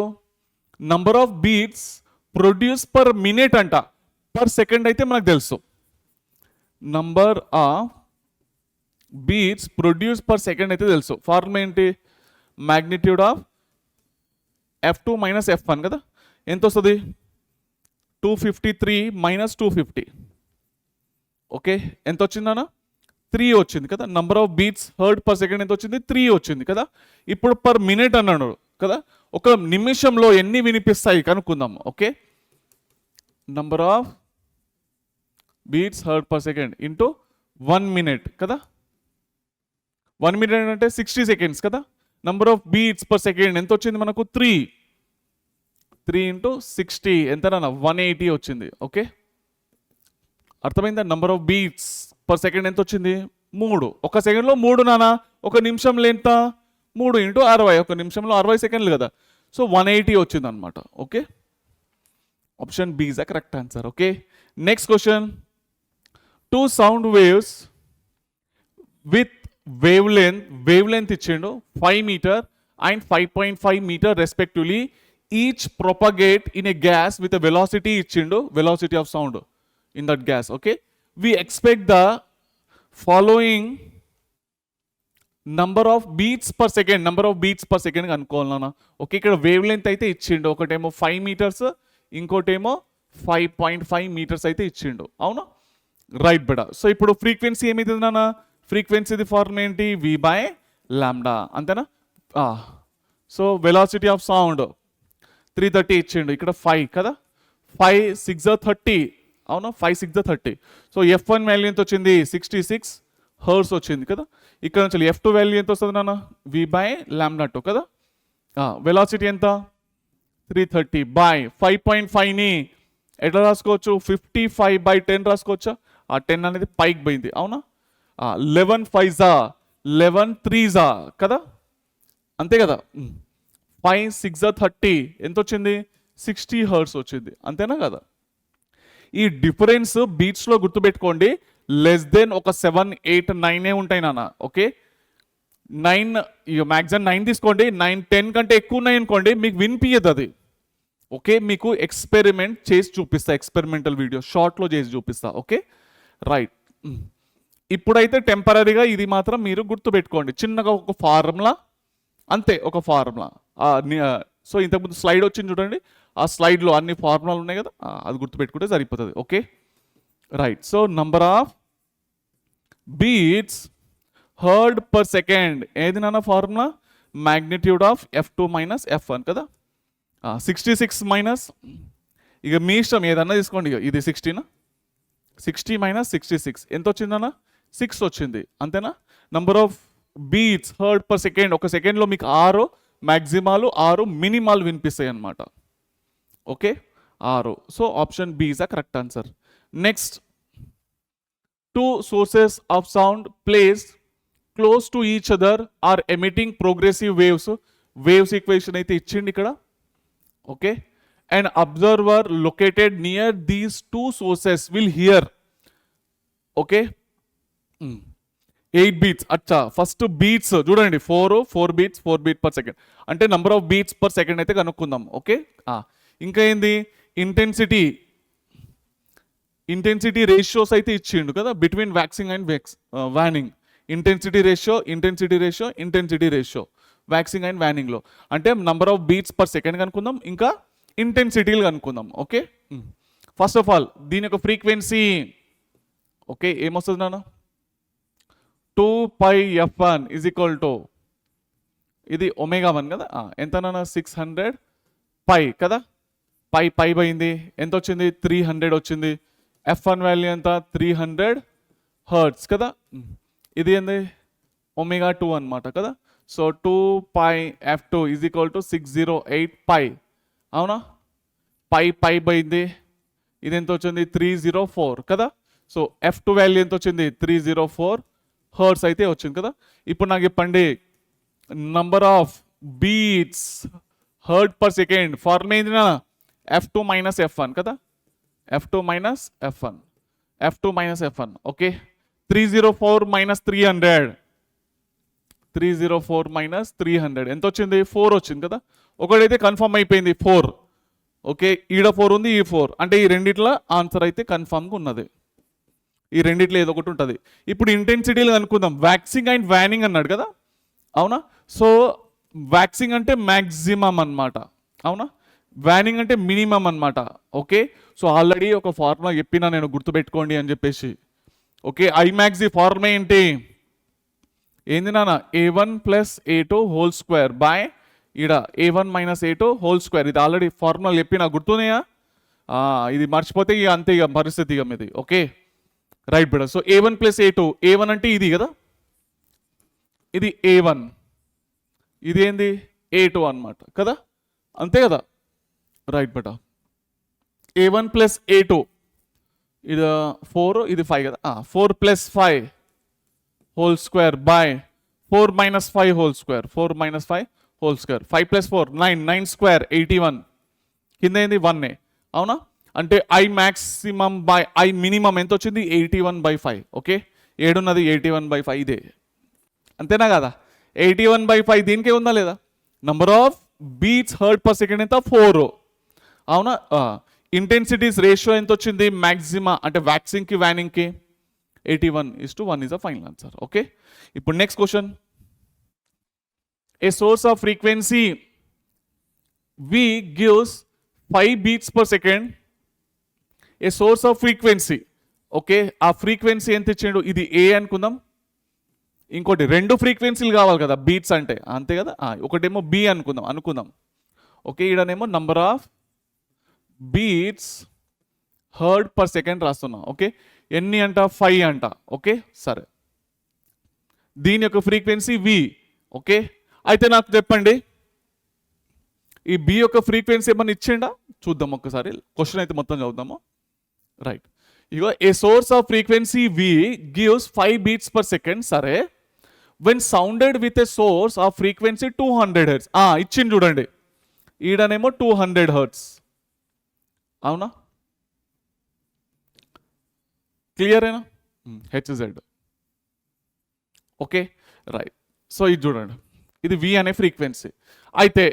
Number of beats produce per minute అంట, పర్ సెకండ్ అయితే మనకు తెలుసు. Number of beats produce per second అయితే తెలుసు. ఫార్ములా ఏంటి? Magnitude of F2 minus F1 కదా. ఎంత వస్తుంది? 253 మైనస్ 250. ఓకే, ఎంత వచ్చిందన్న? 3 వచ్చింది కదా. Number of beats heard per second ఎంత వచ్చింది? 3 వచ్చింది కదా. ఇప్పుడు పర్ మినిట్ అన్నాడు కదా, ఒక నిమిషంలో ఎన్ని వినిపిస్తాయి కనుక్కుందాం. Okay, number of beats heard per second into 1 minute కదా. 1 మినిట్ అంటే 60 సెకండ్స్ కదా. Number of beats per second ఎంత వచ్చింది మనకు? 3 × 60 ఎంతనా? 180 వచ్చింది. ఓకే, అర్థమైందా? Number of beats per second ఎంత వచ్చింది? 3. ఒక సెకండ్లో 3 నానా. ఒక నిమిషంలో ఎంత? 3 × 60. ఒక నిమిషంలో 60 సెకండ్లు కదా. సో 180 వచ్చింది అనమాట. Okay, option B is the correct answer. Okay, next question. 2 sound waves with wavelength ఇచ్చిండు 5 meter and 5.5 meter respectively. Each propagate in a gas with a velocity ఇచ్చిండు, velocity of sound in that gas. Okay, we expect the following number of beats per second కనుక్కోవాలన్నా. Okay, ఇక్కడ wavelength అయితే ఇచ్చిండు, ఒకటేమో 5 metres, ఇంకోటేమో 5.5 metres అయితే ఇచ్చిండు, అవునా? రైట్ బెడా. సో ఇప్పుడు ఫ్రీక్వెన్సీ ఏమైతుంది నాన్న? ఫ్రీక్వెన్సీ ఫార్మ్ ఏంటి? v/λ, అంతేనా? సో వెలాసిటీ ఆఫ్ సౌండ్ 330 ఇచ్చిండు, ఇక్కడ 5 కదా. 5 6 30, అవునా? 5 6 30. సో F1 వాల్యూ ఎంత వచ్చింది? 66 హర్ట్స్ వచ్చింది కదా. ఇక్కడ నుంచి F2 వాల్యూ ఎంత వస్తుంది నాన్న? v/λ2 కదా. వెలాసిటీ ఎంత? 330 బై 5.5ని ఎట్లా రాసుకోవచ్చు? 55/10 రాసుకోవచ్చా? ఆ 10 అనేది పైకి పోయింది, అవునా? 11 5s 11 3s కదా, అంతే కదా. 5 6 30 ఎంత వచ్చింది? 60 హర్ట్స్ వచ్చింది, అంతేనా కదా. ఈ డిఫరెన్స్ బీట్స్లో గుర్తుపెట్టుకోండి, లెస్ దెన్ ఒక 7 8 9 ఉంటాయి నాన్న. ఓకే, 9 మ్యాక్సిమం 9 తీసుకోండి. 9 10 కంటే ఎక్కువ ఉన్నాయి అనుకోండి, మీకు వినిపించదు అది. ఓకే, మీకు ఎక్స్పెరిమెంట్ చేసి చూపిస్తా, ఎక్స్పెరిమెంటల్ వీడియో షార్ట్లో చేసి చూపిస్తా. Okay, right. ఇప్పుడైతే టెంపరీగా ఇది మాత్రం మీరు గుర్తుపెట్టుకోండి. చిన్నగా ఒక ఫార్ములా అంతే ఒక ఫార్ములా. సో ఇంతకుముందు స్లైడ్ వచ్చింది చూడండి, ఆ స్లైడ్లో అన్ని ఫార్ములాలు ఉన్నాయి కదా, అది గుర్తుపెట్టుకుంటే సరిపోతుంది. Okay right. So number of beats heard per second ఏది నాన్న formula? Magnitude of F2 minus F1 కదా. 66 మైనస్, ఇక మీ ఇష్టం ఏదన్నా తీసుకోండి. ఇక ఇది 16, 60 మైనస్ 66 ఎంత వచ్చిందన్న? 6 వచ్చింది, అంతేనా? Number of beats heard per second, ఒక సెకండ్లో మీకు 6 మ్యాక్సిమాలు 6 మినిమాలు వినిపిస్తాయి అన్నమాట. Okay 6. So option B is the correct answer. Next, 2 sources of sound placed close to each other are emitting progressive waves. Waves equation అయితే ఇచ్చిండి ఇక్కడ. Okay, an observer located near these 2 sources will hear. Okay 8 beats. అచ్చా, first beats చూడండి, 4 beats, 4 beats per second అంటే number of beats per second అయితే కనుక్కుందాం. Okay ఇంకా ఏంది? ఇంటెన్సిటీ రేషియోస్ అయితే ఇచ్చిండు కదా, between waxing and waning. Intensity ratio waxing and వ్యానింగ్లో అంటే number of beats per second కనుక్కుందాం, ఇంకా ఇంటెన్సిటీలు కనుక్కుందాం. ఓకే ఫస్ట్ ఆఫ్ ఆల్ దీని యొక్క ఫ్రీక్వెన్సీ ఓకే ఏమొస్తుంది నాన్న? 2πf1 ఈజ్ ఈక్వల్ టు ఇది ω1 కదా, ఎంత నాన్న? 600 π కదా. పై పోయింది, ఎంత వచ్చింది? 300 వచ్చింది. F1 వాల్యూ ఎంత? 300 హర్ట్స్ కదా. ఇది ఏంది? ω2 అనమాట కదా. So 2πf2 is equal to 608 π, అవునా? పై పోయింది, ఇది ఎంత వచ్చింది? 304 కదా. సో F2 వాల్యూ ఎంత వచ్చింది? 304 హర్ట్స్ అయితే వచ్చింది కదా. ఇప్పుడు నాకు చెప్పండి, number of beats heard per second formula ఏంటినా? F2 మైనస్ F1 కదా. F2 minus F1 okay. 304 minus 300, 304 minus 300 ఎంత వచ్చింది? 4 వచ్చింది కదా. ఒకటైతే కన్ఫర్మ్ అయిపోయింది 4. ఓకే, ఈడ 4 ఉంది, ఈ 4 అంటే ఈ రెండిట్లో ఆన్సర్ అయితే కన్ఫర్మ్గా ఉన్నది. ఈ రెండిట్లో ఏదో ఒకటి ఉంటుంది. ఇప్పుడు ఇంటెన్సిటీలు అనుకుందాం. వ్యాక్సింగ్ అండ్ వ్యానింగ్ అన్నాడు కదా, అవునా? సో వ్యాక్సింగ్ అంటే మ్యాక్సిమం అన్నమాట, అవునా? వ్యానింగ్ అంటే మినిమం అన్నమాట. ఓకే, సో ఆల్రెడీ ఒక ఫార్ములా చెప్పినా నేను, గుర్తుపెట్టుకోండి అని చెప్పేసి. ఓకే, ఐమాక్స్ ఈ ఫార్ములా ఏంది నాన్న? A1 plus A2 whole square by ఈడ A1 minus A2 whole square. ఇది ఆల్రెడీ ఫార్ములా చెప్పినా, గుర్తున్నాయా? ఇది మర్చిపోతే ఇక అంతే, ఇక పరిస్థితి ఇక మీది. ఓకే రైట్ బేటా. So A1 plus A2, A1 అంటే ఇది కదా, ఇది A1, ఇది ఏంది? A2 అన్నమాట కదా, అంతే కదా. రైట్ బేటా. A1 ప్లస్ A2 ఇది 4, ఇది 5 కదా. 4 plus 5 whole square by 4 minus 5 whole square, 4 minus 5 whole square. 5 plus 4 9, 9 square 81, కింద ఏంది? 1, అవునా? అంటే I maximum by I minimum ఎంత వచ్చింది? 81/5. ఓకే, ఏడున్నది 81/5, ఇదే అంతేనా కదా. 81/5 దీనికే ఉందా లేదా? Number of beats heard per second ఎంత? 4, అవునా? ఇంటెన్సిటీస్ రేషియో ఎంత వచ్చింది? మ్యాక్సిమా అంటే వ్యాక్సింగ్కి వ్యానింగ్కి 81:1 is the final answer. Okay, ఇప్పుడు next question. A source of frequency V gives 5 beats per second. A source of frequency, okay, ఆ ఫ్రీక్వెన్సీ ఎంత ఇచ్చిండు? ఇది A అనుకుందాం, ఇంకోటి 2 ఫ్రీక్వెన్సీలు కావాలి కదా బీట్స్ అంటే, అంతే కదా. ఒకటేమో B అనుకుందాం. ఓకే, ఈడనేమో number of beats heard per second రాస్తున్నాం. ఓకే, ఎన్ని అంట? 5 అంట. ఓకే సరే, దీని యొక్క ఫ్రీక్వెన్సీ V. ఓకే, అయితే నాకు చెప్పండి, ఈ B యొక్క ఫ్రీక్వెన్సీ ఏమన్నా ఇచ్చిండా? చూద్దాం ఒక్కసారి, క్వశ్చన్ అయితే మొత్తం చదువుదాము. రైట్, ఇగో a source of frequency V gives 5 beats per second. సరే, when sounded with a source of frequency 200 Hz. ఇచ్చింది చూడండి, ఈడనేమో 200 Hz, అవునా? క్లియరేనా? HZ. Okay right. సో ఇది చూడండి, ఇది V అనే ఫ్రీక్వెన్సీ. అయితే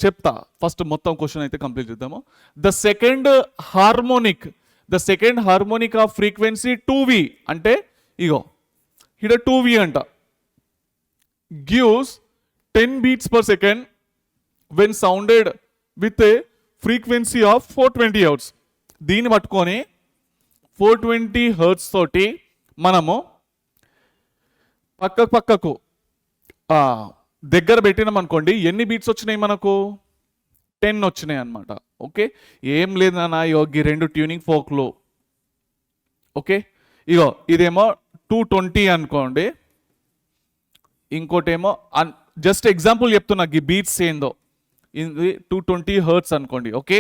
చెప్తా, ఫస్ట్ మొత్తం క్వశ్చన్ అయితే కంప్లీట్ చేద్దాము. The second harmonic off frequency 2V అంటే ఇగో ఇక్కడ 2V అంట, gives 10 beats per second when sounded with a frequency of 420 hertz. దీన్ని పట్టుకొని 420 హెర్ట్జ్ తోటి మనము పక్కకు దగ్గర పెట్టినాం అనుకోండి, ఎన్ని బీట్స్ వచ్చినాయి మనకు? 10 వచ్చినాయి అనమాట. ఓకే, ఏం లేదు నాన్న, ఈ రెండు ట్యూనింగ్ ఫోక్లు. ఓకే, ఇగో ఇదేమో 220 అనుకోండి, ఇంకోటేమో జస్ట్ ఎగ్జాంపుల్ చెప్తున్నా ఈ బీట్స్ ఏందో. ఇది 220 హెర్ట్జ్ అనుకోండి. ఓకే,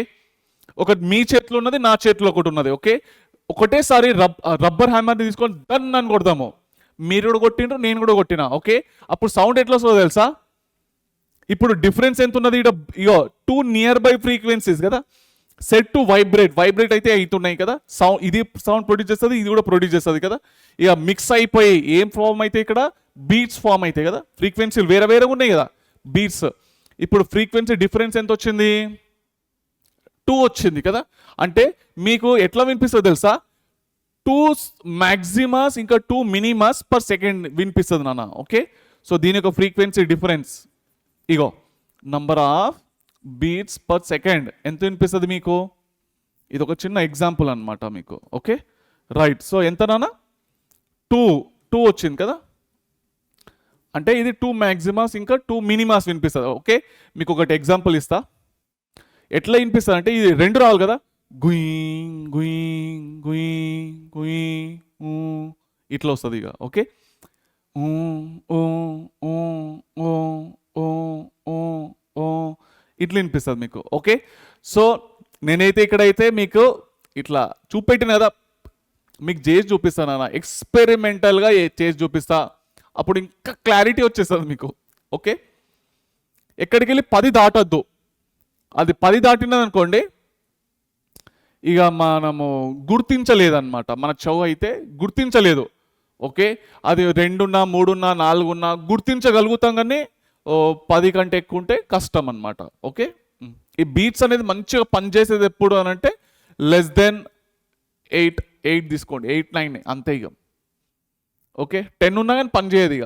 ఒకటి మీ చేతిలో ఉన్నది, నా చేతిలో ఒకటి ఉన్నది. ఓకే, ఒకటేసారి రబ్బర్ హ్యామర్ని తీసుకొని డన్ అని కొడదాము. మీరు కూడా కొట్టిండ్రు, నేను కూడా కొట్టినా. ఓకే, అప్పుడు సౌండ్ ఎట్లా వస్తుందో తెలుసా? ఇప్పుడు డిఫరెన్స్ ఎంత ఉన్నది? ఇగో 2 నియర్ బై ఫ్రీక్వెన్సీస్ కదా, సెట్ టు వైబ్రేట్ అయితే అవుతున్నాయి కదా. ఇది సౌండ్ ప్రొడ్యూస్ చేస్తుంది, ఇది కూడా ప్రొడ్యూస్ చేస్తుంది కదా. ఇక మిక్స్ అయిపోయి ఏం ఫామ్ అయితే ఇక్కడ బీట్స్ ఫామ్ అవుతాయి కదా. ఫ్రీక్వెన్సీలు వేరే ఉన్నాయి కదా బీట్స్. ఇప్పుడు ఫ్రీక్వెన్సీ డిఫరెన్స్ ఎంత వచ్చింది? 2 వచ్చింది కదా. అంటే మీకు ఎట్లా వినిపిస్తుంది తెలుసా? 2 మ్యాక్సిమస్ ఇంకా 2 మినిమస్ పర్ సెకండ్ వినిపిస్తుంది నాన్న. ఓకే, సో దీని యొక్క ఫ్రీక్వెన్సీ డిఫరెన్స్ ఇగో number of beats per second ఎంత వినిపిస్తుంది మీకు? ఇది ఒక చిన్న ఎగ్జాంపుల్ అనమాట మీకు. Okay, right. సో ఎంత నాన్న? 2 వచ్చింది కదా. అంటే ఇది 2 మ్యాక్సిమస్ ఇంకా 2 మినిమాస్ వినిపిస్తుంది. ఓకే, మీకు ఒకటి ఎగ్జాంపుల్ ఇస్తా. ఎట్లా వినిపిస్తుంది అంటే ఇది రెండు రావాలి కదా, గుయింగ్ గుయింగ్ గుయింగ్ గుయింగ్ ఇట్లా వస్తుంది ఇక. ఓకే, ఇట్లా వినిపిస్తుంది మీకు. ఓకే, సో నేనైతే ఇక్కడైతే మీకు ఇట్లా చూపెట్టిన కదా, మీకు చేసి చూపిస్తాను అన్న, ఎక్స్పెరిమెంటల్గా చేసి చూపిస్తా, అప్పుడు ఇంకా క్లారిటీ వచ్చేస్తుంది మీకు. ఓకే, ఎక్కడికి వెళ్ళి 10 దాటద్దు. అది 10 దాటినది అనుకోండి, ఇక మనము గుర్తించలేదన్నమాట, మన చెవు అయితే గుర్తించలేదు. ఓకే, అది 2 ఉన్నా 3 ఉన్నా 4 ఉన్నా గుర్తించగలుగుతాం, కానీ 10 కంటే ఎక్కువ ఉంటే కష్టం అనమాట. ఓకే, ఈ బీట్స్ అనేది మంచిగా పనిచేసేది ఎప్పుడు అని అంటే లెస్ దెన్ 8 తీసుకోండి, 8, 9 అంతే ఇక. ఓకే, 10 ఉన్నా కానీ పనిచేయదు ఇక.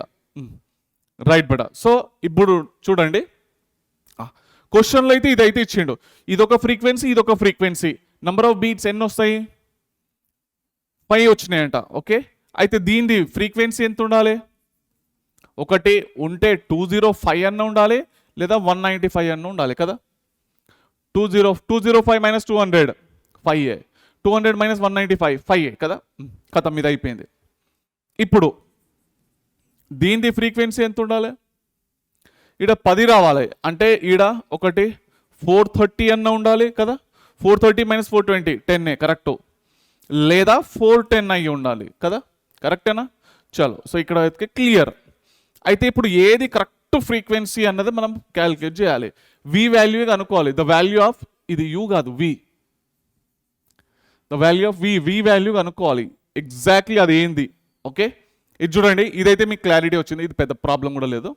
రైట్ బేటా. సో ఇప్పుడు చూడండి, క్వశ్చన్లో అయితే ఇదైతే ఇచ్చిండు, ఇదొక ఫ్రీక్వెన్సీ, ఇదొక ఫ్రీక్వెన్సీ. నెంబర్ ఆఫ్ బీట్స్ ఎన్ని వస్తాయి? 5 వచ్చినాయంట. ఓకే, అయితే దీనిది ఫ్రీక్వెన్సీ ఎంత ఉండాలి? ఒకటి ఉంటే 205 అన్న ఉండాలి, లేదా 195 అన్న ఉండాలి కదా. 205 మైనస్ 200 5, 200 మైనస్ 195 5 కదా. కథ మీద అయిపోయింది. ఇప్పుడు దీనిది ఫ్రీక్వెన్సీ ఎంత ఉండాలి? ఈడ 10 రావాలి అంటే ఈడ ఒకటి 430 అన్న ఉండాలి కదా. 430 మైనస్ 420 10 కరెక్ట్, లేదా 410 అయ్యి ఉండాలి కదా. కరెక్టేనా? చలో, సో ఇక్కడ అయితే క్లియర్. అయితే ఇప్పుడు ఏది కరెక్ట్ ఫ్రీక్వెన్సీ అన్నది మనం క్యాలిక్యులేట్ చేయాలి. వి వాల్యూ కనుక్కోవాలి. ద వాల్యూ ఆఫ్, ఇది యూ కాదు V, the value of V value కనుక్కోవాలి ఎగ్జాక్ట్లీ అది ఏంది. ఓకే, ఇది చూడండి, ఇదైతే మీకు క్లారిటీ వచ్చింది, ఇది పెద్ద ప్రాబ్లం కూడా లేదు.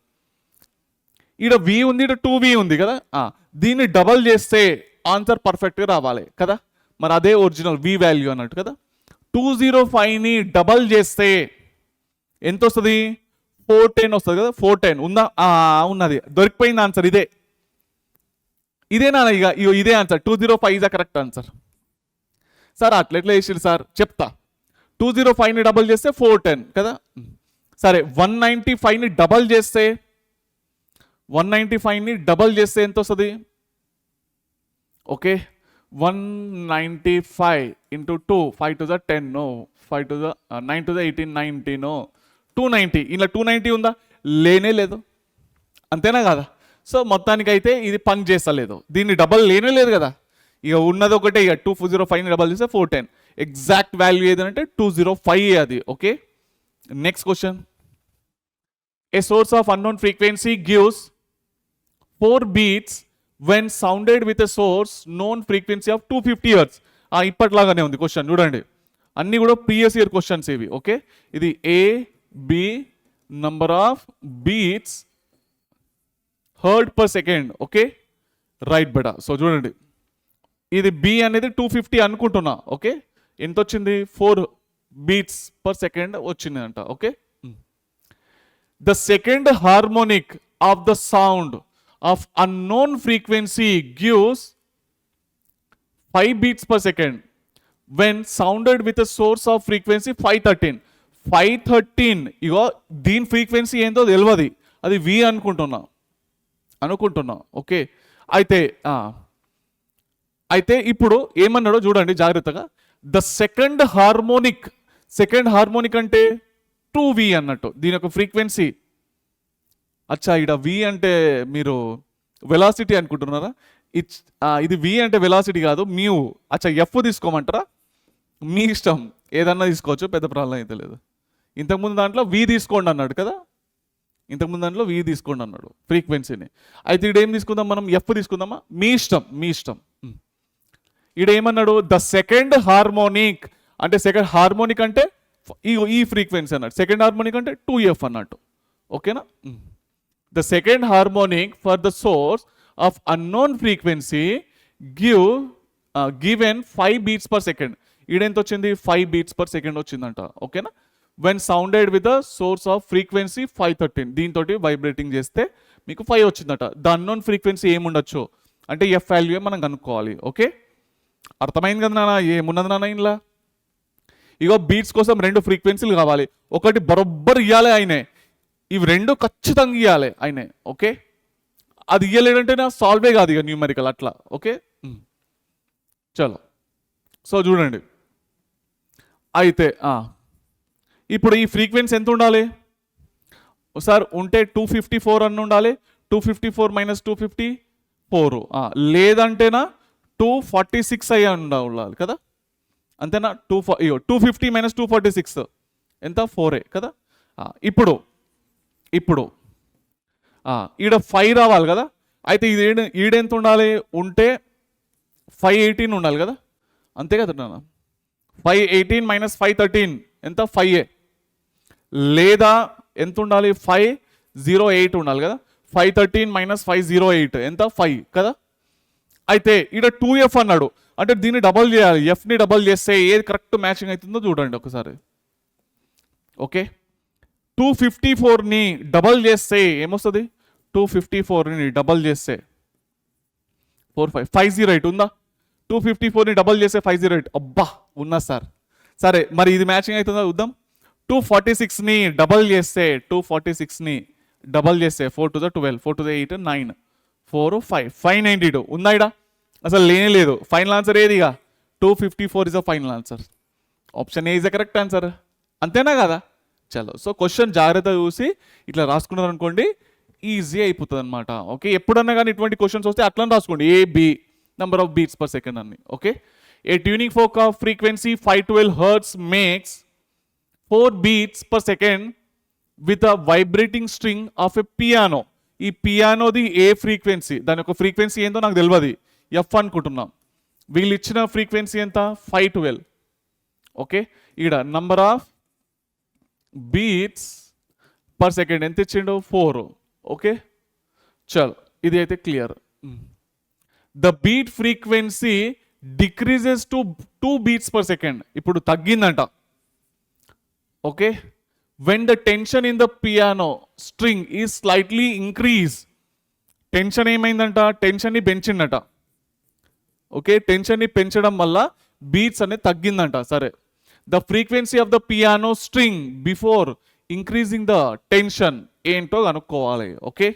ఈడ వి ఉంది, ఈడ 2v ఉంది కదా. దీన్ని డబల్ చేస్తే ఆన్సర్ పర్ఫెక్ట్గా రావాలి కదా. మరి అదే ఒరిజినల్ వి వాల్యూ అన్నట్టు కదా. 205ని డబల్ చేస్తే ఎంత వస్తుంది? 410 వస్తుంది కదా. 410 ఉందా? ఉన్నది, దొరికిపోయింది ఆన్సర్. ఇదేనా ఇక? ఇదే answer. 205 is the correct answer. Sir అట్లా ఎట్లా చేసిండు సార్? చెప్తా. 205ని డబల్ చేస్తే 410 కదా. సరే, 195ని డబల్ చేస్తే, 195ని డబల్ చేస్తే ఎంత వస్తుంది? Okay, 195 into 2, 5 to the 10, 5 to the 9 to the 18, 19, 290. ఇలా 290 ఉందా? లేనే లేదు, అంతేనా కదా. సో మొత్తానికి అయితే ఇది పని చేస్తలేదు, దీన్ని డబల్ లేనే లేదు కదా. ఇక ఉన్నది ఒకటే, ఇక 205ని డబల్ చేస్తే 410. ఎగ్జాక్ట్ వాల్యూ ఏదంటే 205 అది. Okay, next question. A source of unknown frequency gives 4 beats when sounded with a source known frequency of 250 hertz. ఇప్పట్లాగానే ఉంది క్వశ్చన్, చూడండి అన్ని కూడా ప్రీవియస్ ఇయర్ క్వశ్చన్స్ ఇవి. ఓకే, ఇది A B number of beats heard per second. Okay, right బెటా. So చూడండి, ఇది బి అనేది 250 అనుకుంటున్నా. ఓకే, ఎంత వచ్చింది? 4 beats per second వచ్చింది అంట. Okay, the second harmonic of the sound of unknown frequency gives 5 beats per second when sounded with a source of frequency 513. 513 ఇగో దీని ఫ్రీక్వెన్సీ ఏందో తెలియదు, అది వి అనుకుంటున్నా ఓకే. అయితే ఇప్పుడు ఏమన్నాడో చూడండి జాగ్రత్తగా. ద సెకండ్ హార్మోనిక్ అంటే 2V అన్నట్టు దీని యొక్క ఫ్రీక్వెన్సీ. అచ్చా, ఇక్కడ వి అంటే మీరు వెలాసిటీ అనుకుంటున్నారా? ఇది వి అంటే వెలాసిటీ కాదు, మ్యూ. అచ్చా, ఎఫ్ తీసుకోమంటారా? మీ ఇష్టం, ఏదన్నా తీసుకోవచ్చు, పెద్ద ప్రాబ్లం అయితే లేదు. ఇంతకుముందు దాంట్లో వి తీసుకోండి అన్నాడు కదా, ఫ్రీక్వెన్సీని. అయితే ఇక్కడ ఏం తీసుకుందాం మనం? ఎఫ్ తీసుకుందామా? మీ ఇష్టం. ఇక్కడ ఏమన్నాడు? ద సెకండ్ హార్మోనిక్ అంటే ఈ ఫ్రీక్వెన్సీ అన్నాడు. సెకండ్ హార్మోనిక్ అంటే 2F అన్నట్టు, ఓకేనా? The second harmonic for the source of unknown frequency given 5 beats per second. ఈడెంత వచ్చింది? 5 beats per second వచ్చిందంట, ఓకేనా? When sounded with the source of frequency 513, దీంతో వైబ్రేటింగ్ చేస్తే మీకు 5 వచ్చిందట. ద అన్నోన్ ఫ్రీక్వెన్సీ ఏముండొచ్చు అంటే ఎఫ్ వాల్యూ మనం కనుక్కోవాలి, ఓకే? అర్థమైంది కదా నాన్న? ఏమున్నది నాన్న ఇంట్లో? ఇగో బీట్స్ కోసం 2 ఫ్రీక్వెన్సీలు కావాలి, ఒకటి బరొబ్బర్ ఇవ్వాలి ఆయనే, ఇవి 2 ఖచ్చితంగా ఇవ్వాలి ఆయనే, ఓకే? అది ఇవ్వలేడంటే నా సాల్వే కాదు ఇక న్యూమెరికల్ అట్లా, ఓకే? చలో, సో చూడండి. అయితే ఇప్పుడు ఈ ఫ్రీక్వెన్సీ ఎంత ఉండాలి సార్? ఉంటే 254 అన్న ఉండాలి. 254 మైనస్ 254 లేదంటేనా 246 అయ్యా ఉండాలి కదా, అంతేనా? 250 మైనస్ 246 ఎంత? 4 కదా. ఇప్పుడు ఈడ 5 రావాలి కదా. అయితే ఈడెంత ఉండాలి? ఉంటే 518 ఉండాలి కదా, అంతే కదా నాన్న? 518 మైనస్ 513 ఎంత? 5A. లేదా ఎంత ఉండాలి? 508 ఉండాలి కదా. 513 మైనస్ 508 ఎంత? 5 కదా. అయితే ఇక్కడ 2F అన్నాడు, అంటే దీన్ని డబల్ చేయాలి. ఎఫ్ని డబల్ చేస్తే ఏది కరెక్ట్ మ్యాచింగ్ అవుతుందో చూడండి ఒకసారి, ఓకే? 254ని డబల్ చేస్తే ఏమొస్తుంది? 254ని డబల్ చేస్తే 508 ఉందా? 254ని డబల్ చేస్తే 508. అబ్బా ఉన్నా సార్. సరే, మరి ఇది మ్యాచింగ్ అవుతుందా చూద్దాం. 246ని డబల్ చేస్తే 4 to the 12, 4 to the 8, 9, 4, 5, 592 ఉందా? ఇడా అసలు లేనే లేదు. ఫైనల్ ఆన్సర్ ఏదిగా? 254 is a final answer. Option A is the correct answer, అంతేనా కదా? చలో, సో క్వశ్చన్ జాగ్రత్త చూసి ఇట్లా రాసుకున్నారు అనుకోండి, ఈజీ అయిపోతుంది అనమాట, ఓకే? ఎప్పుడన్నా కానీ ఇటువంటి క్వశ్చన్స్ వస్తే అట్లా రాసుకోండి, AB number of beats per second అన్ని, okay? A tuning fork of frequency 512 hertz makes 4 beats per second with a vibrating string of a piano. ఈ పియానోది ఏ ఫ్రీక్వెన్సీ, దాని యొక్క ఫ్రీక్వెన్సీ ఏందో నాకు తెలియదు, ఎఫ్ అనుకుంటున్నాం. వీళ్ళు ఇచ్చిన ఫ్రీక్వెన్సీ ఎంత? 512, ఓకే? ఈడ number of beats per second ఎంత ఇచ్చిండు? 4, ఓకే? చలో, ఇది అయితే clear. The beat frequency decreases to 2 beats per second. ఇప్పుడు తగ్గిందంట, okay? When the tension in the piano string is slightly increase. Tension ఏమైందంట? టెన్షన్ని పెంచిందట, ఓకే? టెన్షన్ని పెంచడం వల్ల బీట్స్ అనేది తగ్గిందంట. సరే, the frequency of the piano string before increasing the tension ఏంటో కనుక్కోవాలి, ఓకే?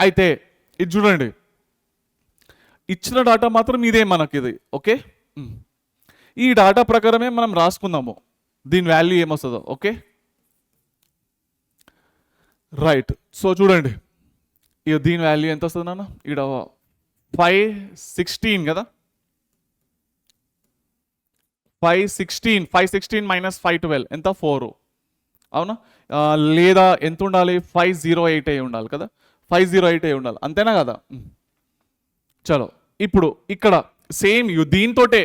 అయితే ఇది చూడండి, ఇచ్చిన డాటా మాత్రం ఇదే మనకి ఇది, ఓకే? ఈ డాటా ప్రకారమే మనం రాసుకుందాము దీని వాల్యూ ఏమొస్తుందో, ఓకే? రైట్, సో చూడండి, ఇక దీని వాల్యూ ఎంత వస్తుంది నాన్న? ఇక్కడ 516 కదా. 516 మైనస్ 512 ఎంత? 4, అవునా? లేదా ఎంత ఉండాలి? 508 అయి ఉండాలి కదా. 508 అయి ఉండాలి, అంతేనా కదా? చలో, ఇప్పుడు ఇక్కడ సేమ్ దీంతోటే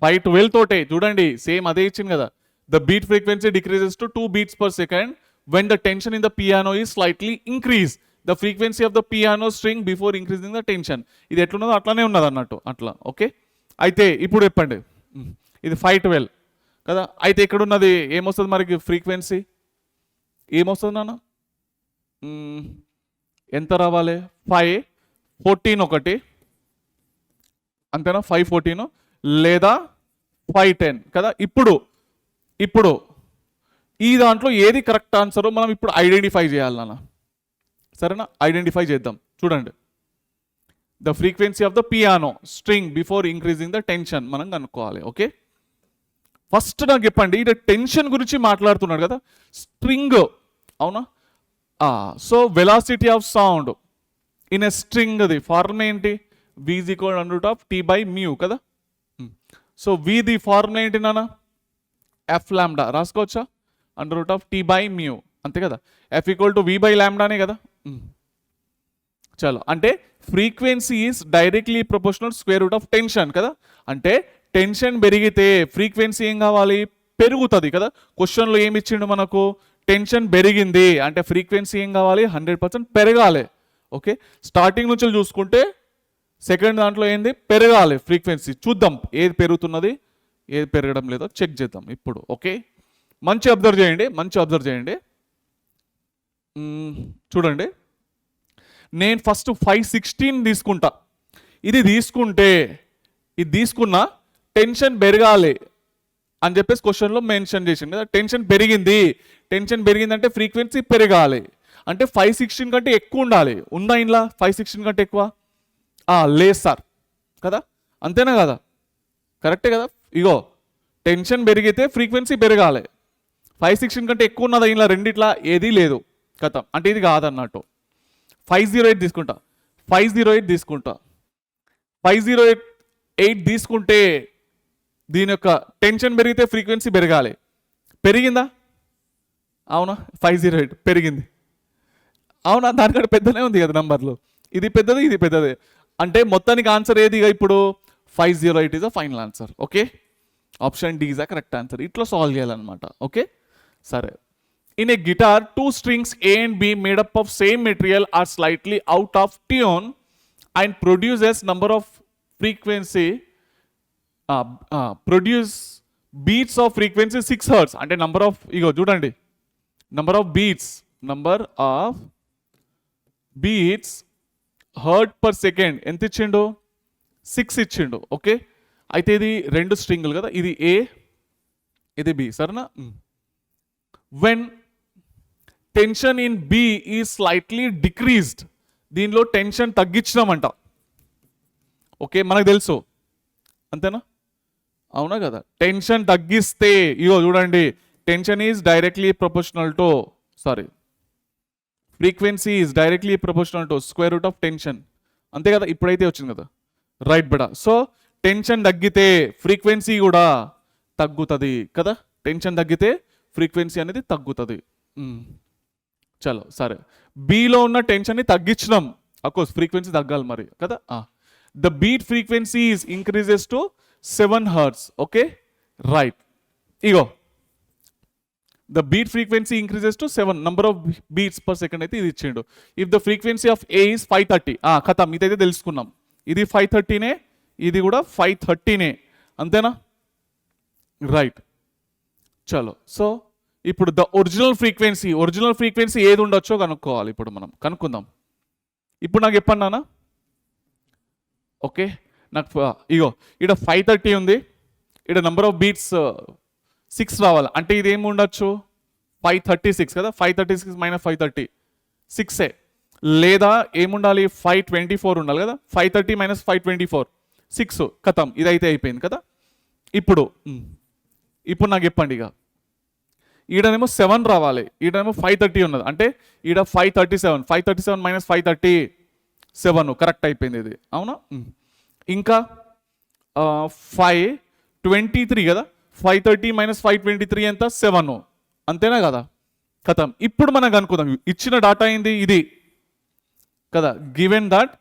512 తోటే చూడండి, సేమ్ అదే ఇచ్చింది కదా. The beat frequency decreases to 2 beats per second when the tension in the piano is slightly increase the frequency of the piano string before increasing the tension. ఇది ఎట్లున్నదో అట్లానే ఉన్నది అన్నట్టు, అట్లా, ఓకే? అయితే ఇప్పుడు చెప్పండి, ఇది 512 కదా. అయితే ఇక్కడ ఉన్నది ఏమొస్తుంది మనకి ఫ్రీక్వెన్సీ? ఏమొస్తుంది నాన్న? ఎంత రావాలి? 514 ఒకటి, అంతేనా? 514 లేదా 510 కదా. ఇప్పుడు ఈ దాంట్లో ఏది కరెక్ట్ ఆన్సర్ మనం ఇప్పుడు ఐడెంటిఫై చేయాలి నాన్న. సరేనా? ఐడెంటిఫై చేద్దాం. చూడండి, the frequency of the piano string before increasing the tension మనం కనుక్కోవాలి. ఓకే, ఫస్ట్ నాకు చెప్పండి, ఇది టెన్షన్ గురించి మాట్లాడుతున్నాడు కదా, స్ట్రింగ్, అవునా? So velocity of sound in a string, the formula ఏంటి? v is equal to √T/μ కదా. సో v ది ఫార్ములా ఏంటి నాన్న? f lambda రాసుకోవచ్చా? √T/μ అంతే కదా. f equal to v by లాంబ్డానే కదా. చలో, అంటే frequency is directly proportional square root of tension కదా. అంటే టెన్షన్ పెరిగితే ఫ్రీక్వెన్సీ ఏం కావాలి? పెరుగుతుంది కదా. క్వశ్చన్లో ఏమి ఇచ్చిండు మనకు? టెన్షన్ పెరిగింది అంటే ఫ్రీక్వెన్సీ ఏం కావాలి? 100% పెరగాలి. ఓకే, స్టార్టింగ్ నుంచి చూసుకుంటే సెకండ్ దాంట్లో ఏంది? పెరగాలి ఫ్రీక్వెన్సీ. చూద్దాం ఏది పెరుగుతున్నది, ఏది పెరగడం లేదో చెక్ చేద్దాం ఇప్పుడు. ఓకే, మంచి అబ్జర్వ్ చేయండి. చూడండి, నేను ఫస్ట్ 516 తీసుకుంటా. ఇది తీసుకున్నా టెన్షన్ పెరగాలి అని చెప్పేసి క్వశ్చన్లో మెన్షన్ చేసింది కదా. టెన్షన్ పెరిగింది అంటే ఫ్రీక్వెన్సీ పెరగాలి. అంటే 516 కంటే ఎక్కువ ఉండాలి. ఉందా ఇంట్లో 516 కంటే ఎక్కువ? లేదు సార్ కదా, అంతేనా కదా? కరెక్టే కదా. ఇగో టెన్షన్ పెరిగితే ఫ్రీక్వెన్సీ పెరగాలి. 516 కంటే ఎక్కువ ఉన్నదా ఇంట్లో? రెండిట్లా ఏదీ లేదు కదా. అంటే ఇది కాదన్నట్టు. 508 తీసుకుంటా. 508 తీసుకుంటే దీని యొక్క టెన్షన్ పెరిగితే ఫ్రీక్వెన్సీ పెరగాలి. పెరిగిందా? అవునా? 508 పెరిగింది. అవునా? దానికంటే పెద్దనే ఉంది కదా నంబర్లు. ఇది పెద్దది. అంటే మొత్తానికి ఆన్సర్ ఏది ఇప్పుడు? 508 is a final answer. Okay, option D is a correct answer. ఇట్లా సాల్వ్ చేయాలన్నమాట. ఓకే, సరే. In a guitar, two strings A and B made up of same material are slightly out of tune and produces number of produce beats of frequency 6 hertz. అంటే number of beats hertz per second ఎంత ఇచ్చిండు? 6 ఇచ్చిండు. Okay, అయితే ఇది రెండు స్ట్రింగులు కదా, ఇది A, ఇది B. సరేనా? when tension in B is slightly decreased, దీనిలో టెన్షన్ తగ్గించినామంట. ఓకే, మనకు తెలుసు, అంతేనా? అవునా కదా. టెన్షన్ తగ్గిస్తే చూడండి, tension is directly proportional to frequency is directly proportional to square root of tension. అంతే కదా, ఇప్పుడైతే వచ్చింది కదా. రైట్ బడా. సో టెన్షన్ తగ్గితే ఫ్రీక్వెన్సీ కూడా తగ్గుతుంది కదా. టెన్షన్ తగ్గితే ఫ్రీక్వెన్సీ అనేది తగ్గుతుంది. చలో, సరే. బీలో ఉన్న టెన్షన్ని తగ్గించినాం, అఫ్కోర్స్ ఫ్రీక్వెన్సీ తగ్గాలి మరి కదా. The beat frequency is increases to 7 hertz. Okay, right. The beat frequency increases to 7 number of beats per second అయితే ఇది ఇచ్చిండు. If the frequency of A is 530, ఖతం, ఇదైతే తెలుసుకున్నాం. ఇది 530నే, ఇది కూడా 530నే, అంతేనా? రైట్. చలో, సో ఇప్పుడు ద ఒరిజినల్ ఫ్రీక్వెన్సీ ఏది ఉండొచ్చో కనుక్కోవాలి. ఇప్పుడు మనం కనుక్కుందాం. ఇప్పుడు నాకు చెప్పండి నాన్న. ఓకే, నాకు ఇక్కడ 530 ఉంది, ఇక్కడ నెంబర్ ఆఫ్ బీట్స్ 6 రావాలి. అంటే ఇది ఏమి ఉండొచ్చు? 536 కదా. 536 - 530 6ఏ. లేదా ఏముండాలి? 524 ఉండాలి కదా. 530 - 524 6, కథం, ఇదైతే అయిపోయింది కదా. ఇప్పుడు నాకు చెప్పండి, ఈడనేమో 7 రావాలి, ఈడనేమో 530 ఉన్నది. అంటే ఈడ 537 - 537 కరెక్ట్ అయిపోయింది ఇది, అవునా? ఇంకా 523 కదా. 530 - 523 ఎంత? 7, అంతేనా కదా. కథం, ఇప్పుడు మనం కనుక్కుందాం. ఇచ్చిన డాటా ఏంది? ఇది కదా. గివెన్ దట్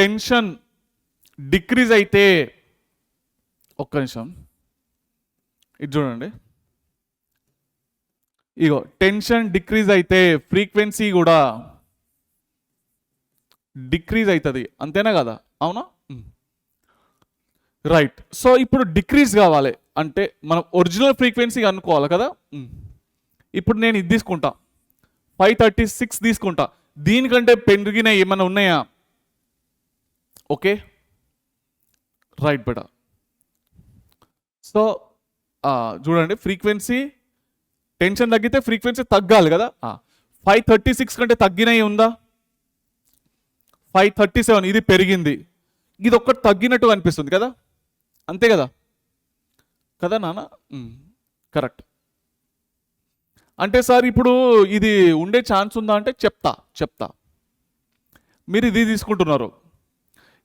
టెన్షన్ డిక్రీజ్ అయితే, ఒక్క నిమిషం, ఇది చూడండి. టెన్షన్ డిక్రీజ్ అయితే ఫ్రీక్వెన్సీ కూడా డిక్రీజ్ అవుతుంది, అంతేనా కదా. అవునా? రైట్. సో ఇప్పుడు డిక్రీజ్ కావాలి అంటే మనం ఒరిజినల్ ఫ్రీక్వెన్సీ అనుకోవాలి కదా. ఇప్పుడు నేను ఇది తీసుకుంటా, 536 తీసుకుంటా. దీనికంటే పెరిగిన ఏమైనా ఉన్నాయా? ఓకే, రైట్ బేటా. సో చూడండి, ఫ్రీక్వెన్సీ టెన్షన్ తగ్గితే ఫ్రీక్వెన్సీ తగ్గాలి కదా. 536 కంటే తగ్గినవి ఉందా? 537, ఇది పెరిగింది. ఇది ఒక్కటి తగ్గినట్టు అనిపిస్తుంది కదా, అంతే కదా కదా నాన్న? కరెక్ట్. అంటే సార్ ఇప్పుడు ఇది ఉండే ఛాన్స్ ఉందా అంటే చెప్తా. మీరు ఇది తీసుకుంటున్నారు,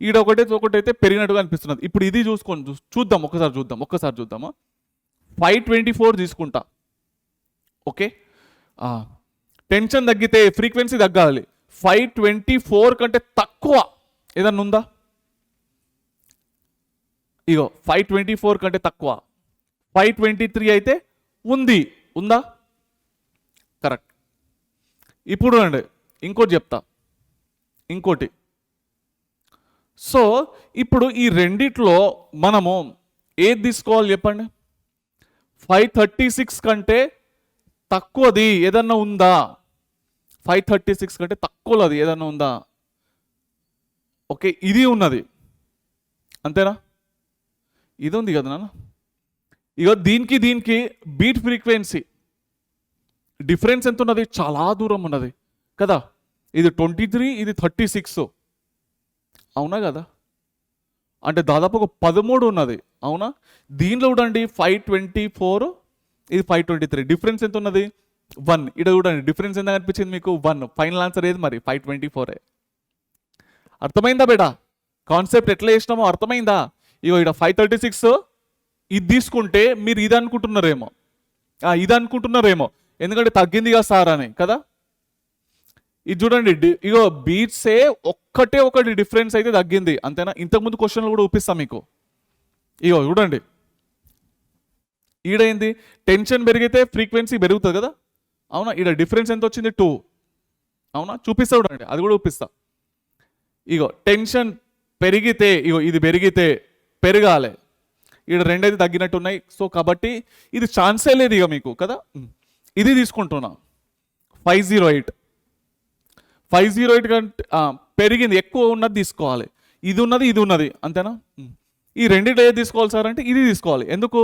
ఈడ ఒకటైతే పెరిగినట్టుగా అనిపిస్తున్నది. ఇప్పుడు ఇది చూద్దాం, ఒక్కసారి చూద్దామా. 524 తీసుకుంటా. ఓకే, టెన్షన్ తగ్గితే ఫ్రీక్వెన్సీ తగ్గాలి. 524 కంటే తక్కువ ఏదన్నా ఉందా? ఇగో 524 కంటే తక్కువ. 523 అయితే ఉందా? కరెక్ట్. ఇప్పుడు అండి ఇంకోటి చెప్తా, ఇంకోటి. సో ఇప్పుడు ఈ రెండిట్లో మనము ఏది తీసుకోవాలి చెప్పండి? 536 కంటే తక్కువది ఏదన్నా ఉందా? 536 కంటే తక్కువది ఏదన్నా ఉందా? ఓకే, ఇది ఉన్నది, అంతేనా? ఇది ఉంది కదా నాన్న. ఇగో దీనికి బీట్ ఫ్రీక్వెన్సీ డిఫరెన్స్ ఎంత ఉన్నది? చాలా దూరం ఉన్నది కదా. ఇది 23, ఇది 36, అవునా కదా? అంటే దాదాపు ఒక 13 ఉన్నది, అవునా? దీనిలో చూడండి 524, ఇది 523, డిఫరెన్స్ ఎంత ఉన్నది? 1. ఇక్కడ చూడండి డిఫరెన్స్ ఎంత అనిపించింది మీకు? 1. ఫైనల్ ఆన్సర్ ఏది మరి? 524. అర్థమైందా బేటా? కాన్సెప్ట్ ఎట్లా చేసినామో అర్థమైందా? ఇగో ఇక్కడ 536 ఇది తీసుకుంటే మీరు ఇది అనుకుంటున్నారేమో ఎందుకంటే తగ్గింది కదా సార్ అని కదా. ఇది చూడండి, ఇగో బీట్సే ఒకటి డిఫరెన్స్ అయితే తగ్గింది, అంతేనా? ఇంతకుముందు క్వశ్చన్లు కూడా చూపిస్తాం మీకు. ఇగో చూడండి, ఈడైంది టెన్షన్ పెరిగితే ఫ్రీక్వెన్సీ పెరుగుతుంది కదా, అవునా? ఈడ డిఫరెన్స్ ఎంత వచ్చింది? 2, అవునా? చూపిస్తా చూడండి, అది కూడా చూపిస్తా. ఇగో టెన్షన్ పెరిగితే, ఇగో ఇది పెరగాలి, ఈడ రెండైతే తగ్గినట్టు ఉన్నాయి. సో కాబట్టి ఇది ఛాన్సే లేదు ఇక మీకు కదా. ఇది తీసుకుంటున్నా 508 కంటే పెరిగింది, ఎక్కువ ఉన్నది తీసుకోవాలి. ఇది ఉన్నది, అంతేనా? ఈ రెండింటిలో ఏది తీసుకోవాలి సార్ అంటే ఇది తీసుకోవాలి. ఎందుకు?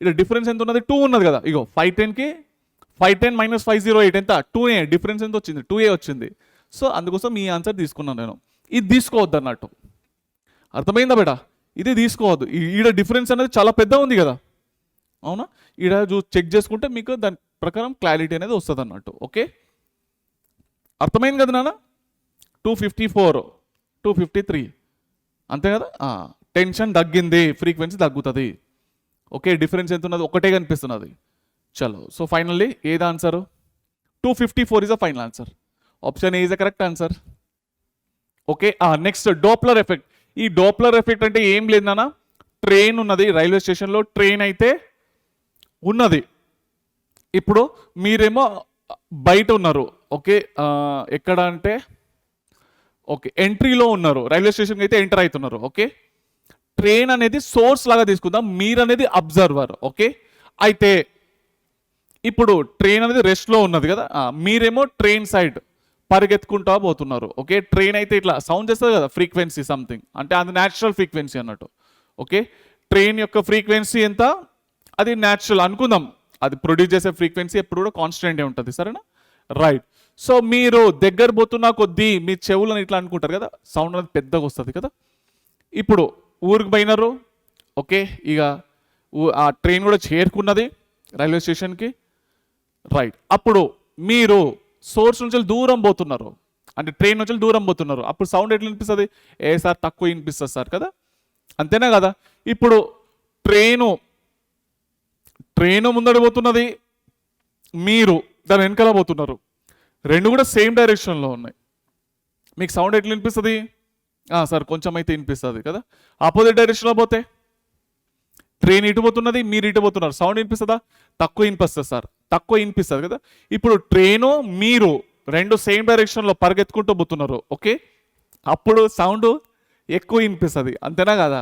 ఇక్కడ డిఫరెన్స్ ఎంత ఉన్నది? 2 ఉన్నది కదా. ఇగో 510 మైనస్ 508 ఎంత? 2a. డిఫరెన్స్ ఎంత వచ్చింది? 2a వచ్చింది. సో అందుకోసం ఈ ఆన్సర్ తీసుకున్నాను నేను. ఇది తీసుకోవద్దు అన్నట్టు, అర్థమైందా బేటా? ఇది తీసుకోవద్దు. ఈడ డిఫరెన్స్ అనేది చాలా పెద్ద ఉంది కదా, అవునా? ఈడ చెక్ చేసుకుంటే మీకు దాని ప్రకారం క్లారిటీ అనేది వస్తుంది అన్నట్టు. ఓకే, అర్థమైంది కదా నాన్న? 254, 253, అంతే కదా. టెన్షన్ తగ్గింది, ఫ్రీక్వెన్సీ తగ్గుతుంది. ఓకే, డిఫరెన్స్ ఎంత ఉన్నది? ఒకటే కనిపిస్తున్నది. చలో, సో ఫైనల్లీ ఏది answer? 254 is the final answer. Option A is the correct answer. Okay, next Doppler effect. ఈ డోప్లర్ ఎఫెక్ట్ అంటే ఏం లేదు నాన్న, ట్రైన్ ఉన్నది రైల్వే స్టేషన్లో, ట్రైన్ అయితే ఉన్నది. ఇప్పుడు మీరేమో బయట ఉన్నారు, ఓకే, ఎక్కడ అంటే ఓకే ఎంట్రీలో ఉన్నారు, రైల్వే స్టేషన్కి అయితే ఎంటర్ అవుతున్నారు. ఓకే, ట్రైన్ అనేది సోర్స్ లాగా తీసుకుందాం, మీరు అనేది అబ్జర్వర్. ఓకే, అయితే ఇప్పుడు ట్రైన్ అనేది రెస్ట్లో ఉన్నది కదా, మీరేమో ట్రైన్ సైడ్ పరిగెత్తుకుంటా పోతున్నారు. ఓకే, ట్రైన్ అయితే ఇట్లా సౌండ్ చేస్తుంది కదా, ఫ్రీక్వెన్సీ సంథింగ్, అంటే అది న్యాచురల్ ఫ్రీక్వెన్సీ అన్నట్టు. ఓకే, ట్రైన్ యొక్క ఫ్రీక్వెన్సీ ఎంత? అది న్యాచురల్ అనుకుందాం, అది ప్రొడ్యూస్ చేసే ఫ్రీక్వెన్సీ ఎప్పుడు కూడా కాన్స్టెంటే ఉంటుంది, సరేనా? రైట్. సో మీరు దగ్గర పోతున్నా కొద్దీ మీ చెవులను ఇట్లా అనుకుంటారు కదా, సౌండ్ అనేది పెద్దగా వస్తుంది కదా. ఇప్పుడు ఊరికి పోయినారు, ఓకే, ఇక ఆ ట్రైన్ కూడా చేరుకున్నది రైల్వే స్టేషన్కి. రైట్, అప్పుడు మీరు సోర్స్ నుంచి దూరం పోతున్నారు, అంటే ట్రైన్ నుంచి దూరం పోతున్నారు, అప్పుడు సౌండ్ ఎట్లా వినిపిస్తుంది? సార్ తక్కువ వినిపిస్తుంది సార్ కదా, అంతేనా కదా. ఇప్పుడు ట్రైను ముందర పోతున్నది, మీరు దాని వెనకాల పోతున్నారు, రెండు కూడా సేమ్ డైరెక్షన్లో ఉన్నాయి, మీకు సౌండ్ ఎట్లా వినిపిస్తుంది? సార్ కొంచెం అయితే వినిపిస్తుంది కదా. ఆపోజిట్ డైరెక్షన్లో పోతే ట్రైన్ ఇటు పోతున్నది, మీరు ఇటు పోతున్నారు, సౌండ్ వినిపిస్తుందా? తక్కువ వినిపిస్తుంది సార్, తక్కువ వినిపిస్తుంది కదా. ఇప్పుడు ట్రైను మీరు రెండు సేమ్ డైరెక్షన్లో పరిగెత్తుకుంటూ పోతున్నారు, ఓకే, అప్పుడు సౌండ్ ఎక్కువ వినిపిస్తుంది, అంతేనా కదా.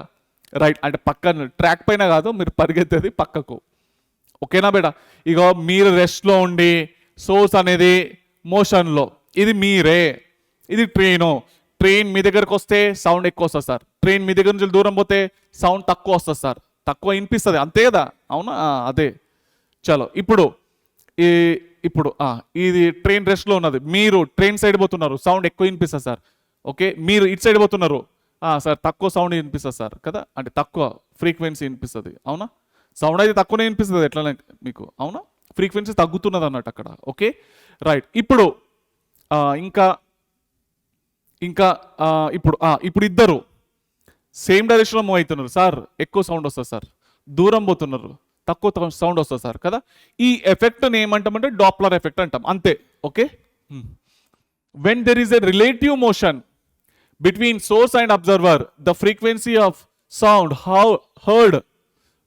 రైట్, అంటే పక్కన ట్రాక్ పైన కాదు, మీరు పరిగెత్తేది పక్కకు, ఓకేనా బేట? ఇగో మీరు రెస్ట్లో ఉండి సోర్స్ అనేది మోషన్లో, ఇది మీరే, ఇది ట్రైన్ మీ దగ్గరకు వస్తే సౌండ్ ఎక్కువ వస్తుంది సార్, ట్రైన్ మీ దగ్గర నుంచి దూరం పోతే సౌండ్ తక్కువ వస్తుంది సార్, తక్కువ వినిపిస్తుంది, అంతే కదా? అవునా? అదే. చలో ఇప్పుడు ఇది ట్రైన్ రెస్ట్లో ఉన్నది, మీరు ట్రైన్ సైడ్ పోతున్నారు, సౌండ్ ఎక్కువ వినిపిస్తుంది సార్. ఓకే, మీరు ఇటు సైడ్ పోతున్నారు సార్, తక్కువ సౌండ్ వినిపిస్తుంది సార్ కదా, అంటే తక్కువ ఫ్రీక్వెన్సీ వినిపిస్తుంది. అవునా? సౌండ్ అయితే తక్కువనే వినిపిస్తుంది ఎట్లా మీకు, అవునా? ఫ్రీక్వెన్సీ తగ్గుతున్నది అన్నట్టు అక్కడ. Okay right. ఇప్పుడు ఇంకా ఇంకా ఇప్పుడు ఇద్దరు సేమ్ డైరెక్షన్లో మూవ్ అవుతున్నారు సార్, ఎక్కువ సౌండ్ వస్తుంది సార్, దూరం పోతున్నారు, తక్కువ సౌండ్ వస్తుంది సార్ కదా. ఈ ఎఫెక్ట్ని ఏమంటామంటే డాప్లర్ ఎఫెక్ట్ అంటాం, అంతే. Okay, when there is a relative motion between source and observer, the frequency of sound heard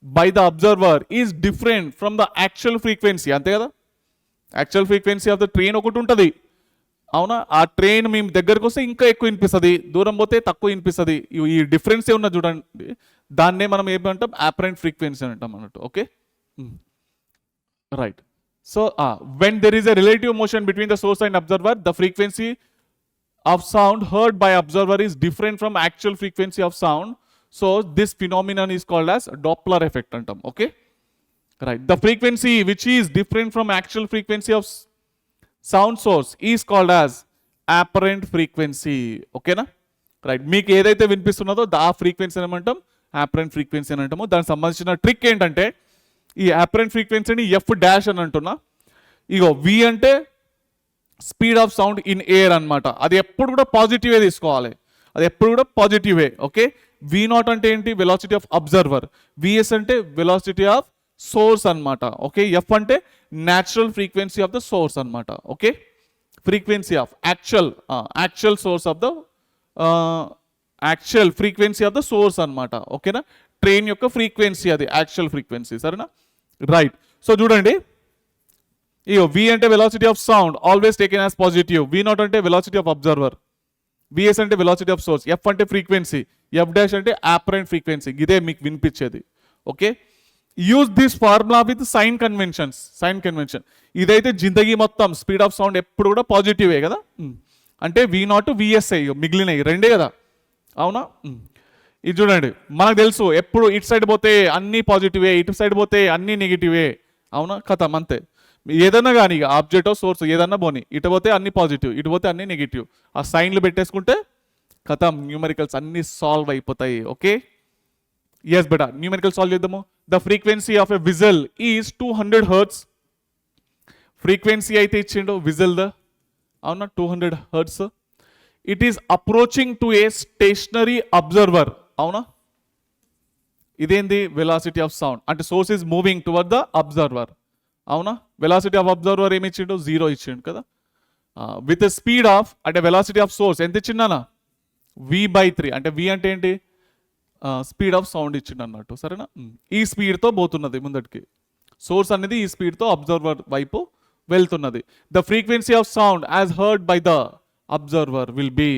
by the observer is different from the actual frequency. అంతే కదా, actual frequency of the train ఒకటి ఉంటుంది, అవునా? ఆ train మేము దగ్గరకు వస్తే ఇంకా ఎక్కువ వినిపిస్తుంది, దూరం పోతే తక్కువ వినిపిస్తుంది. ఈ డిఫరెన్స్ ఏమన్నా చూడండి, దాన్నే మనం ఏమంటాం, అపరెంట్ ఫ్రీక్వెన్సీ అంటాం అన్నట్టు. Okay right. So when there is a relative motion between the source and observer, the frequency of sound heard by observer is different from actual frequency of sound, so this phenomenon is called as Doppler effect antam. Okay right, the frequency which is different from actual frequency of sound source is called as apparent frequency. Okay na right, meeku edaithe vinipistunnado aa frequency ani antam apparent frequency ani antamu. దానికి సంబంధించిన trick ఏంటంటే ఈ apparent frequency ని f dash అని అంటున్నా. ఇగో v అంటే speed of sound in air అనమాట, అది ఎప్పుడు కూడా పాజిటివే తీసుకోవాలి, అది ఎప్పుడు కూడా పాజిటివే. ఓకే, వి నాట్ అంటే ఏంటి, వెలాసిటీ ఆఫ్ అబ్జర్వర్, విఎస్ అంటే వెలాసిటీ ఆఫ్ సోర్స్ అనమాట. ఓకే, ఎఫ్ అంటే natural frequency of the source అనమాట. Okay, frequency of actual source of the actual frequency of the source అనమాట. ఓకేనా, ట్రైన్ యొక్క ఫ్రీక్వెన్సీ అది యాక్చువల్ ఫ్రీక్వెన్సీ. సరేనా రైట్. సో చూడండి, ఇగో v అంటే velocity of sound always taken as positive, v naught అంటే వెలాసిటీ ఆఫ్ అబ్జర్వర్, vs అంటే వెలాసిటీ ఆఫ్ సోర్స్, f అంటే ఫ్రీక్వెన్సీ, f డాష్ అంటే అపరెంట్ ఫ్రీక్వెన్సీ. ఇదే మీకు వినిపించేది. Okay, use this formula with sign convention. ఇదైతే జిందగీ మొత్తం స్పీడ్ ఆఫ్ సౌండ్ ఎప్పుడు కూడా పాజిటివే కదా, అంటే v నాట్ vs మిగిలినవి రెండే కదా, అవునా? ఇది చూడండి, మనకు తెలుసు ఎప్పుడు ఇటు సైడ్ పోతే అన్ని పాజిటివే, ఇటు సైడ్ పోతే అన్ని నెగిటివే, అవునా? కథం అంతే. ఏదన్నా కానీ ఆబ్జెక్ట్ సోర్స్ ఏదన్నా పోనీ, ఇటు పోతే అన్ని పాజిటివ్, ఇటు పోతే అన్ని నెగిటివ్, ఆ సైన్లు పెట్టేసుకుంటే కథం న్యూమరికల్స్ అన్ని సాల్వ్ అయిపోతాయి. ఓకే ఎస్ బెటా, న్యూమరికల్ సాల్వ్ చేద్దాము. The frequency of a whistle is 200 Hz. Frequency అయితే ఇచ్చిండు విజిల్ ద, అవునా? 200 Hz. It is approaching to a stationary observer, అవునా? ఇదేంది, వెలాసిటీ ఆఫ్ సౌండ్ అంటే source is moving toward the observer, అవునా? Velocity of observer ఏమి ఇచ్చిండు, 0 ఇచ్చిండు కదా. విత్ స్పీడ్ ఆఫ్ అంటే వెలాసిటీ ఆఫ్ సోర్స్ ఎంత ఇచ్చిండనా, v/3 అంటే v అంటే ఏంటి, స్పీడ్ ఆఫ్ సౌండ్ ఇచ్చిండు అన్నట్టు. సరేనా, ఈ స్పీడ్తో పోతున్నది ముందటికి, సోర్స్ అనేది ఈ స్పీడ్తో అబ్జర్వర్ వైపు వెళ్తున్నది. The frequency of sound as heard by the observer will be,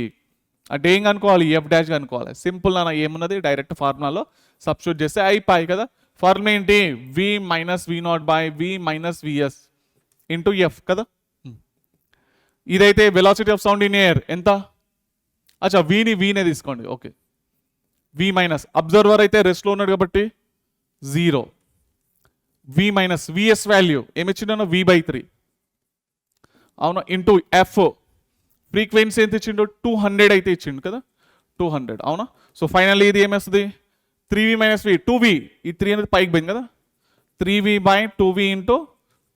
అంటే ఏం కనుక్కోవాలి, ఎఫ్ డాష్ కనుక్కోవాలి. సింపుల్ నాన్న, ఏమున్నది డైరెక్ట్ ఫార్ములాలో సబ్స్టిట్యూట్ చేస్తే అయిపోయి కదా. ఫార్ములా ఏంటి, v minus v not by v minus vs into F కదా. ఇదైతే velocity of sound in air ఎంత, అచ్చా వీనే తీసుకోండి. ఓకే, v మైనస్ అబ్జర్వర్ అయితే రెస్ట్లో ఉన్నాడు కాబట్టి 0, v మైనస్ vs వాల్యూ ఏమిచ్చిండో v/3, అవునా, ఇంటూ ఎఫ్ ఫ్రీక్వెన్సీ ఎంత ఇచ్చిండు, 200 అయితే ఇచ్చిండు కదా, 200, అవునా. సో ఫైనల్లీ ఇది ఏమేస్తుంది, 3v మైనస్ v, 2v, ఈ 3 అనేది పైకి పోయింది కదా, 3v/2v ఇంటూ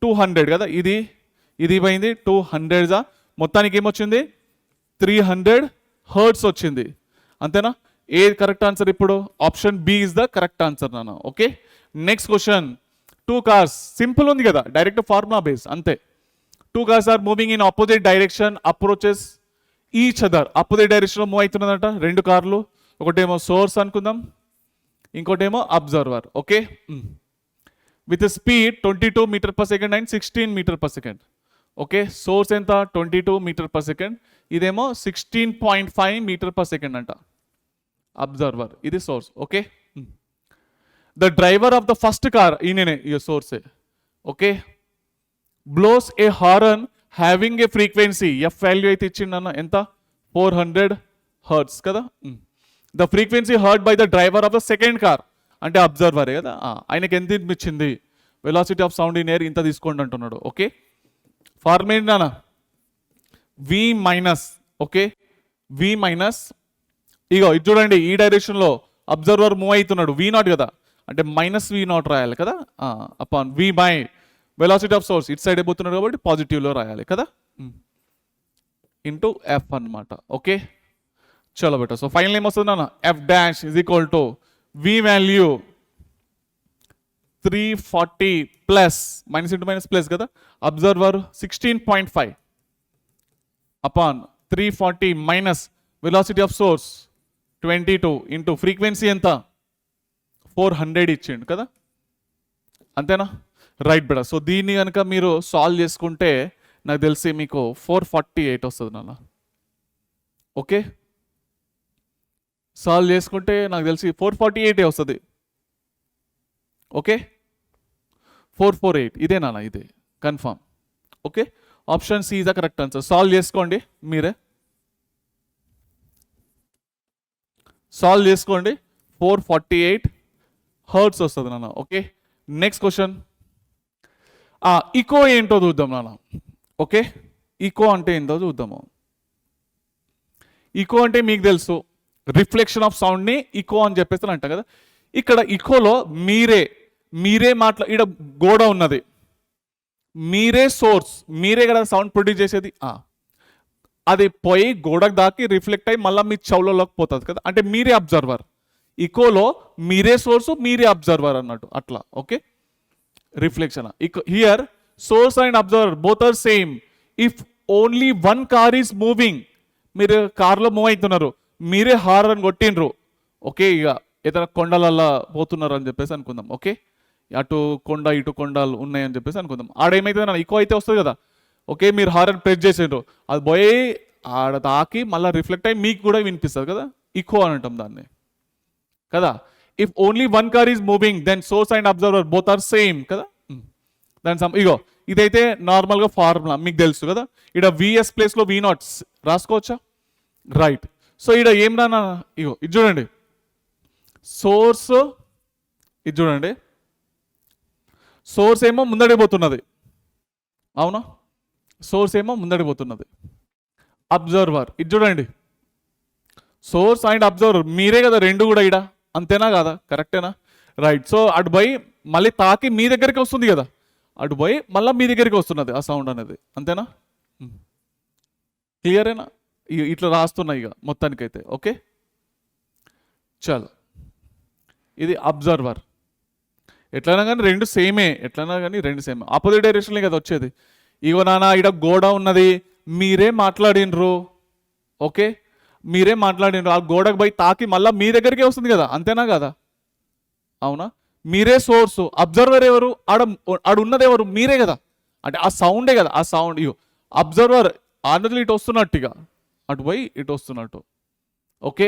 200 కదా, ఇది పోయింది 200, మొత్తానికి ఏమొచ్చింది, 300 Hz వచ్చింది. అంతేనా? ఏ కరెక్ట్ ఆన్సర్ ఇప్పుడు, option B is the correct answer నాన్న. Okay, next question. 2 cars, simple ఉంది కదా, డైరెక్ట్ ఫార్ములా బేస్ అంతే. 2 cars are moving in opposite direction, approaches each other. Opposite డైరెక్షన్లో మూవ్ అవుతున్నదంట 2 కార్లు, ఒకటేమో సోర్స్ అనుకుందాం, ఇంకోటేమో observer. Okay, with speed 22 m/s and 16 m/s. Okay, source ఎంత, 22 m/s, ఇదేమో 16.5 m/s అంట అబ్జర్వర్, ఇది source. Okay, the driver of the first car, ఈయననే ఇక సోర్సే, okay, blows a horn having a frequency, f value అయితే ఇచ్చిండన్న ఎంత 400 హర్ట్స్ కదా. The frequency heard by the driver of the second car, అంటే అబ్జర్వరే కదా, ఆయనకి ఎంత ఇచ్చింది, velocity of sound in air ఇంత తీసుకోండి అంటున్నాడు. ఓకే, ఫార్మేట్ నానా v minus, okay v minus, ఇగో ఇది చూడండి ఈ డైరెక్షన్లో అబ్జర్వర్ మూవ్ అవుతున్నాడు, వి నాట్ కదా, అంటే మైనస్ వి నాట్ రాయాలి కదా, upon v by velocity of source ఇటు సైడ్ అయిపోతున్నాడు కాబట్టి పాజిటివ్లో రాయాలి కదా, ఇంటూ ఎఫ్ అనమాట. ఓకే చలో బెటర్. సో ఫైనల్ ఏమొస్తుంది నాన్న, f dash is equal to v value 340 plus minus into minus plus కదా, observer 16.5 upon 340 minus velocity of source 22 into frequency ఎంత 400 ఇచ్చిండు కదా, అంతేనా. Right better. సో దీన్ని కనుక మీరు సాల్వ్ చేసుకుంటే నాకు తెలిసి మీకు 448 వస్తుంది నాన్న. ఓకే సాల్వ్ చేసుకుంటే నాకు తెలిసి 448 వస్తుంది. ఓకే 448 ఇదే నాన్న, ఇదే confirm. Okay option C is the correct answer. Solve చేసుకోండి మీరే, సాల్వ్ చేసుకోండి. 448 హర్ట్స్ వస్తుంది నాన్న. ఓకే నెక్స్ట్ క్వశ్చన్, ఈకో ఏంటో చూద్దాం నాన్న. ఓకే ఈకో అంటే ఏంటో చూద్దాము. ఈకో అంటే మీకు తెలుసు రిఫ్లెక్షన్ ఆఫ్ సౌండ్ని ఈకో అని చెప్పేసి అంట కదా. ఇక్కడ ఈకోలో మీరే ఇక్కడ గోడ ఉన్నది, మీరే సోర్స్, మీరే కదా సౌండ్ ప్రొడ్యూస్ చేసేది, అది పోయి గోడకు దాకి రిఫ్లెక్ట్ అయ్యి మళ్ళీ మీ చెవులలోకి పోతుంది కదా, అంటే మీరే అబ్జర్వర్. ఈకోలో మీరే సోర్స్ మీరే అబ్జర్వర్ అన్నట్టు అట్లా. Okay reflection here source and observer both are same if only one car is moving. మీరు కార్లో మూవ్ అవుతున్నారు, మీరే హారన్ కొట్టిండ్రు, ఓకే ఇక ఏదైనా కొండలల్లా పోతున్నారు అని చెప్పేసి అనుకుందాం. ఓకే అటు కొండ ఇటు కొండలు ఉన్నాయని చెప్పేసి అనుకుందాం. ఆడేమైతే ఈకో అయితే వస్తుంది కదా. ఓకే మీరు హారన్ ప్రెస్ చేసిండ్రు, అది పోయి ఆడ తాకి మళ్ళీ రిఫ్లెక్ట్ అయ్యి మీకు కూడా వినిపిస్తుంది కదా, ఈకో అని అంటాం దాన్ని కదా. If only one car is moving then source and observer both are same కదా. దాని ఇగో ఇదైతే నార్మల్గా ఫార్ములా మీకు తెలుసు కదా. ఇక్కడ విఎస్ ప్లేస్లో వి నాట్ రాసుకోవచ్చా, రైట్. సో ఇక్కడ ఏం రానా, ఇగో ఇది చూడండి సోర్స్, ఇది చూడండి సోర్స్ ఏమో ముందడిపోతున్నది, అవునా, సోర్స్ ఏమో ముందడిపోతున్నది. అబ్జర్వర్ ఇది చూడండి, సోర్స్ అండ్ అబ్జర్వర్ మీరే కదా రెండు కూడా ఇడ, అంతేనా కదా, కరెక్టేనా, రైట్. సో అటు పోయి మళ్ళీ తాకి మీ దగ్గరికి వస్తుంది కదా, అటు పోయి మళ్ళీ మీ దగ్గరికి వస్తున్నది ఆ సౌండ్ అనేది, అంతేనా, క్లియరేనా. ఇట్లా రాస్తున్నాయి ఇక మొత్తానికైతే. ఓకే చలో ఇది అబ్జర్వర్. ఎట్లైనా కానీ రెండు సేమే, ఎట్లైనా కానీ రెండు సేమే, ఆపోజిట్ డైరెక్షన్లే కదా వచ్చేది. ఇగో నాన్న ఇక్కడ గోడ ఉన్నది, మీరే మాట్లాడినరు, ఓకే మీరే మాట్లాడినరు, ఆ గోడకు పోయి తాకి మళ్ళీ మీ దగ్గరికే వస్తుంది కదా, అంతేనా కదా, అవునా. మీరే సోర్స్, అబ్జర్వర్ ఎవరు, ఆడ ఉన్నది ఎవరు, మీరే కదా, అంటే ఆ సౌండే కదా, ఆ సౌండ్ ఇగో అబ్జర్వర్ ఆనదులు ఇటు వస్తున్నట్టు, ఇక అటు పోయి ఇటు వస్తున్నట్టు. ఓకే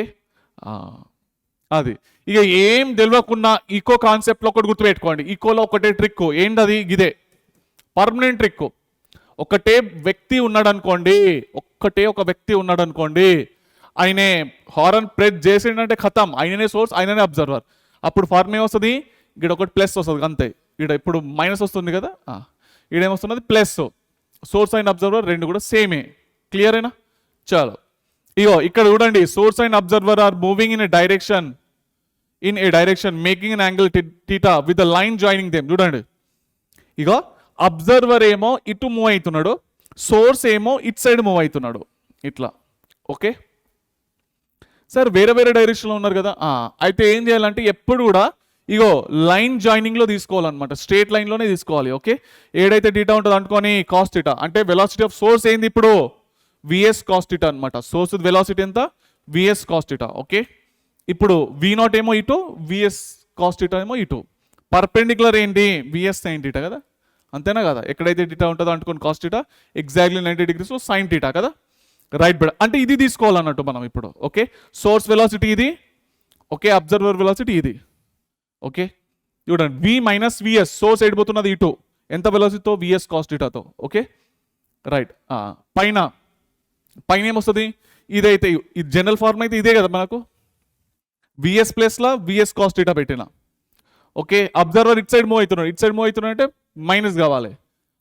అది ఇక ఏం తెలియకుండా ఈకో కాన్సెప్ట్లో ఒకటి గుర్తుపెట్టుకోండి. ఈకోలో ఒకటే ట్రిక్, ఏంటది, ఇదే పర్మనెంట్ ట్రిక్. ఒకటే వ్యక్తి ఉన్నాడు అనుకోండి, ఒక వ్యక్తి ఉన్నాడు అనుకోండి, ఆయనే హారన్ ప్రెస్ చేసిండంటే ఖతం, ఆయననే సోర్స్ ఆయననే అబ్జర్వర్. అప్పుడు ఫార్మ్ ఏమొస్తుంది, ఇక్కడ ఒకటి ప్లస్ వస్తుంది అంతే. ఇక్కడ ఇప్పుడు మైనస్ వస్తుంది కదా, ఈడేమొస్తున్నది ప్లస్. సోర్స్ అండ్ అబ్జర్వర్ రెండు కూడా సేమే, క్లియరేనా. చాలు ఇగో ఇక్కడ చూడండి, source and observer are moving in a direction making an angle theta with the line joining them. చూడండి ఇగో అబ్జర్వర్ ఏమో ఇటు మూవ్ అవుతున్నాడు, సోర్స్ ఏమో ఇటు సైడ్ మూవ్ అవుతున్నాడు ఇట్లా. ఓకే సార్ వేరే వేరే డైరెక్షన్లో ఉన్నారు కదా, అయితే ఏం చేయాలంటే ఎప్పుడు కూడా ఇగో లైన్ జాయినింగ్లో తీసుకోవాలన్నమాట, స్ట్రేట్ లైన్లోనే తీసుకోవాలి. ఓకే ఏడైతే డీటా ఉంటుంది అనుకోని కాస్ థీటా, అంటే వెలాసిటీ ఆఫ్ సోర్స్ ఏంది ఇప్పుడు విఎస్ కాస్ థీటా అనమాట. సోర్స్ వెలాసిటీ ఎంత విఎస్ కాస్ థీటా. ఓకే ఇప్పుడు వి నాట్ ఏమో ఇటు, విఎస్ కాస్ థీటా ఏమో ఇటు, పర్పెండిక్యులర్ ఏంటి విఎస్ సైన్ థీటా కదా, అంతేనా కదా. ఎక్కడైతే థీటా ఉంటుందో అనుకోని cos theta exactly 90 degrees sine theta కదా, రైట్ బెడ్. అంటే ఇది తీసుకోవాలన్నట్టు మనం ఇప్పుడు. ఓకే సోర్స్ వెలాసిటీ ఇది, ఓకే అబ్జర్వర్ వెలాసిటీ ఇది. ఓకే చూడండి వి మైనస్ విఎస్, సోర్స్ ఎడిపోతున్నది ఇటు, ఎంత వెలాసిటీతో విఎస్ కాస్ థీటాతో. Okay right. పైన పైన ఏమొస్తుంది, ఇదైతే ఇది జనరల్ ఫార్మ్ అయితే ఇదే కదా మనకు, విఎస్ ప్లస్లో విఎస్ కాస్ థీటా పెట్టిన. Okay observer it side move అవుతున్నాడు అంటే మైనస్ కావాలి,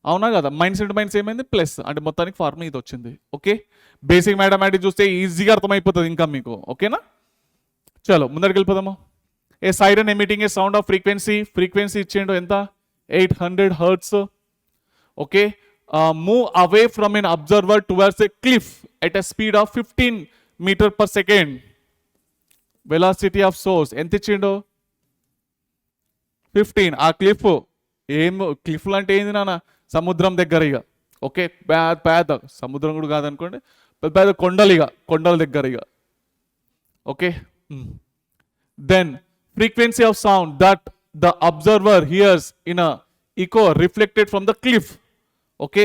అవునా కదా, మైనస్ ఇంటూ మైనస్ ఏమైంది ప్లస్, అంటే మొత్తానికి ఫార్మ్ ఇది వచ్చింది. ఓకే బేసిక్ మ్యాథమెటిక్స్ చూస్తే ఈజీగా అర్థమైపోతుంది ఇంకా మీకు. ఓకేనా చలో ముందరికి వెళ్ళిపోదాము. A siren emitting a sound of frequency ఇచ్చేయండు ఎంత, 800 hertz. Okay move away from an observer towards a cliff at a speed of 15 metre per second. Velocity of source ఎంత ఇచ్చిండు, 15. ఆ క్లిఫ్ క్లిఫ్లు అంటే ఏంది నాన్న, సముద్రం దగ్గర ఇక. ఓకే పేద సముద్రం కూడా కాదనుకోండి, పెద్ద కొండలు ఇక, కొండల దగ్గర ఇక. Okay then frequency of sound that the observer hears in a echo reflected from the cliff. Okay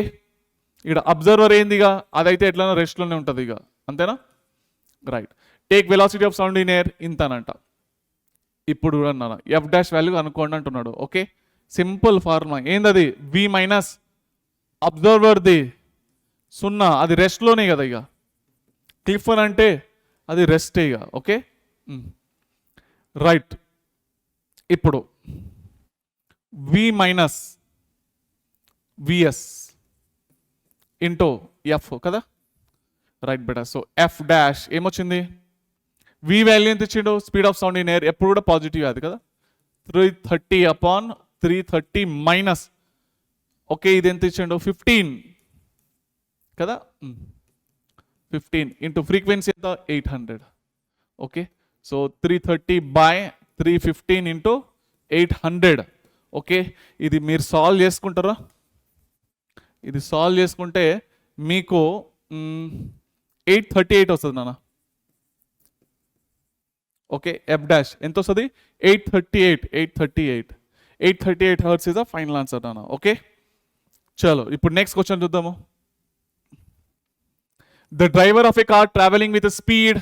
ఇక్కడ అబ్జర్వర్ ఏందిగా, అదైతే ఎట్లైనా రెస్ట్లోనే ఉంటుంది ఇక, అంతేనా right. Take velocity of sound in air ఇంతనంట. ఇప్పుడు అన్నాను ఎఫ్ డాష్ వాల్యూ అనుకోండి అంటున్నాడు. ఓకే సింపుల్ ఫార్ములా ఏందది, వి మైనస్ అబ్జర్వర్ది 0, అది రెస్ట్లోనే కదా ఇక, క్లిఫ్ అని అంటే అది రెస్టే ఇక. Okay right. ఇప్పుడు వి మైనస్ విఎస్ ఇంటూ ఎఫ్ కదా, రైట్ బెటా. సో ఎఫ్ డాష్ ఏమొచ్చింది, వి వాల్యూ ఎంత ఇచ్చిండు, speed of sound in air ఎప్పుడు కూడా పాజిటివ్ అది కదా, 330/330 మైనస్. ఓకే ఇది ఎంత ఇచ్చిండు, 15 కదా, 15 ఇంటూ ఫ్రీక్వెన్సీ ఎంత 800. Okay so 330/315 into 800. ఓకే ఇది మీరు సాల్వ్ చేసుకుంటారా, ఇది సాల్వ్ చేసుకుంటే మీకు 838 వస్తుంది నాన్న. ఓకే ఎఫ్ డాష్ ఎంత వస్తుంది, 838 hertz is the final answer నాన్న. ఓకే చలో ఇప్పుడు నెక్స్ట్ క్వశ్చన్ చూద్దాము. The driver of a car travelling with speed,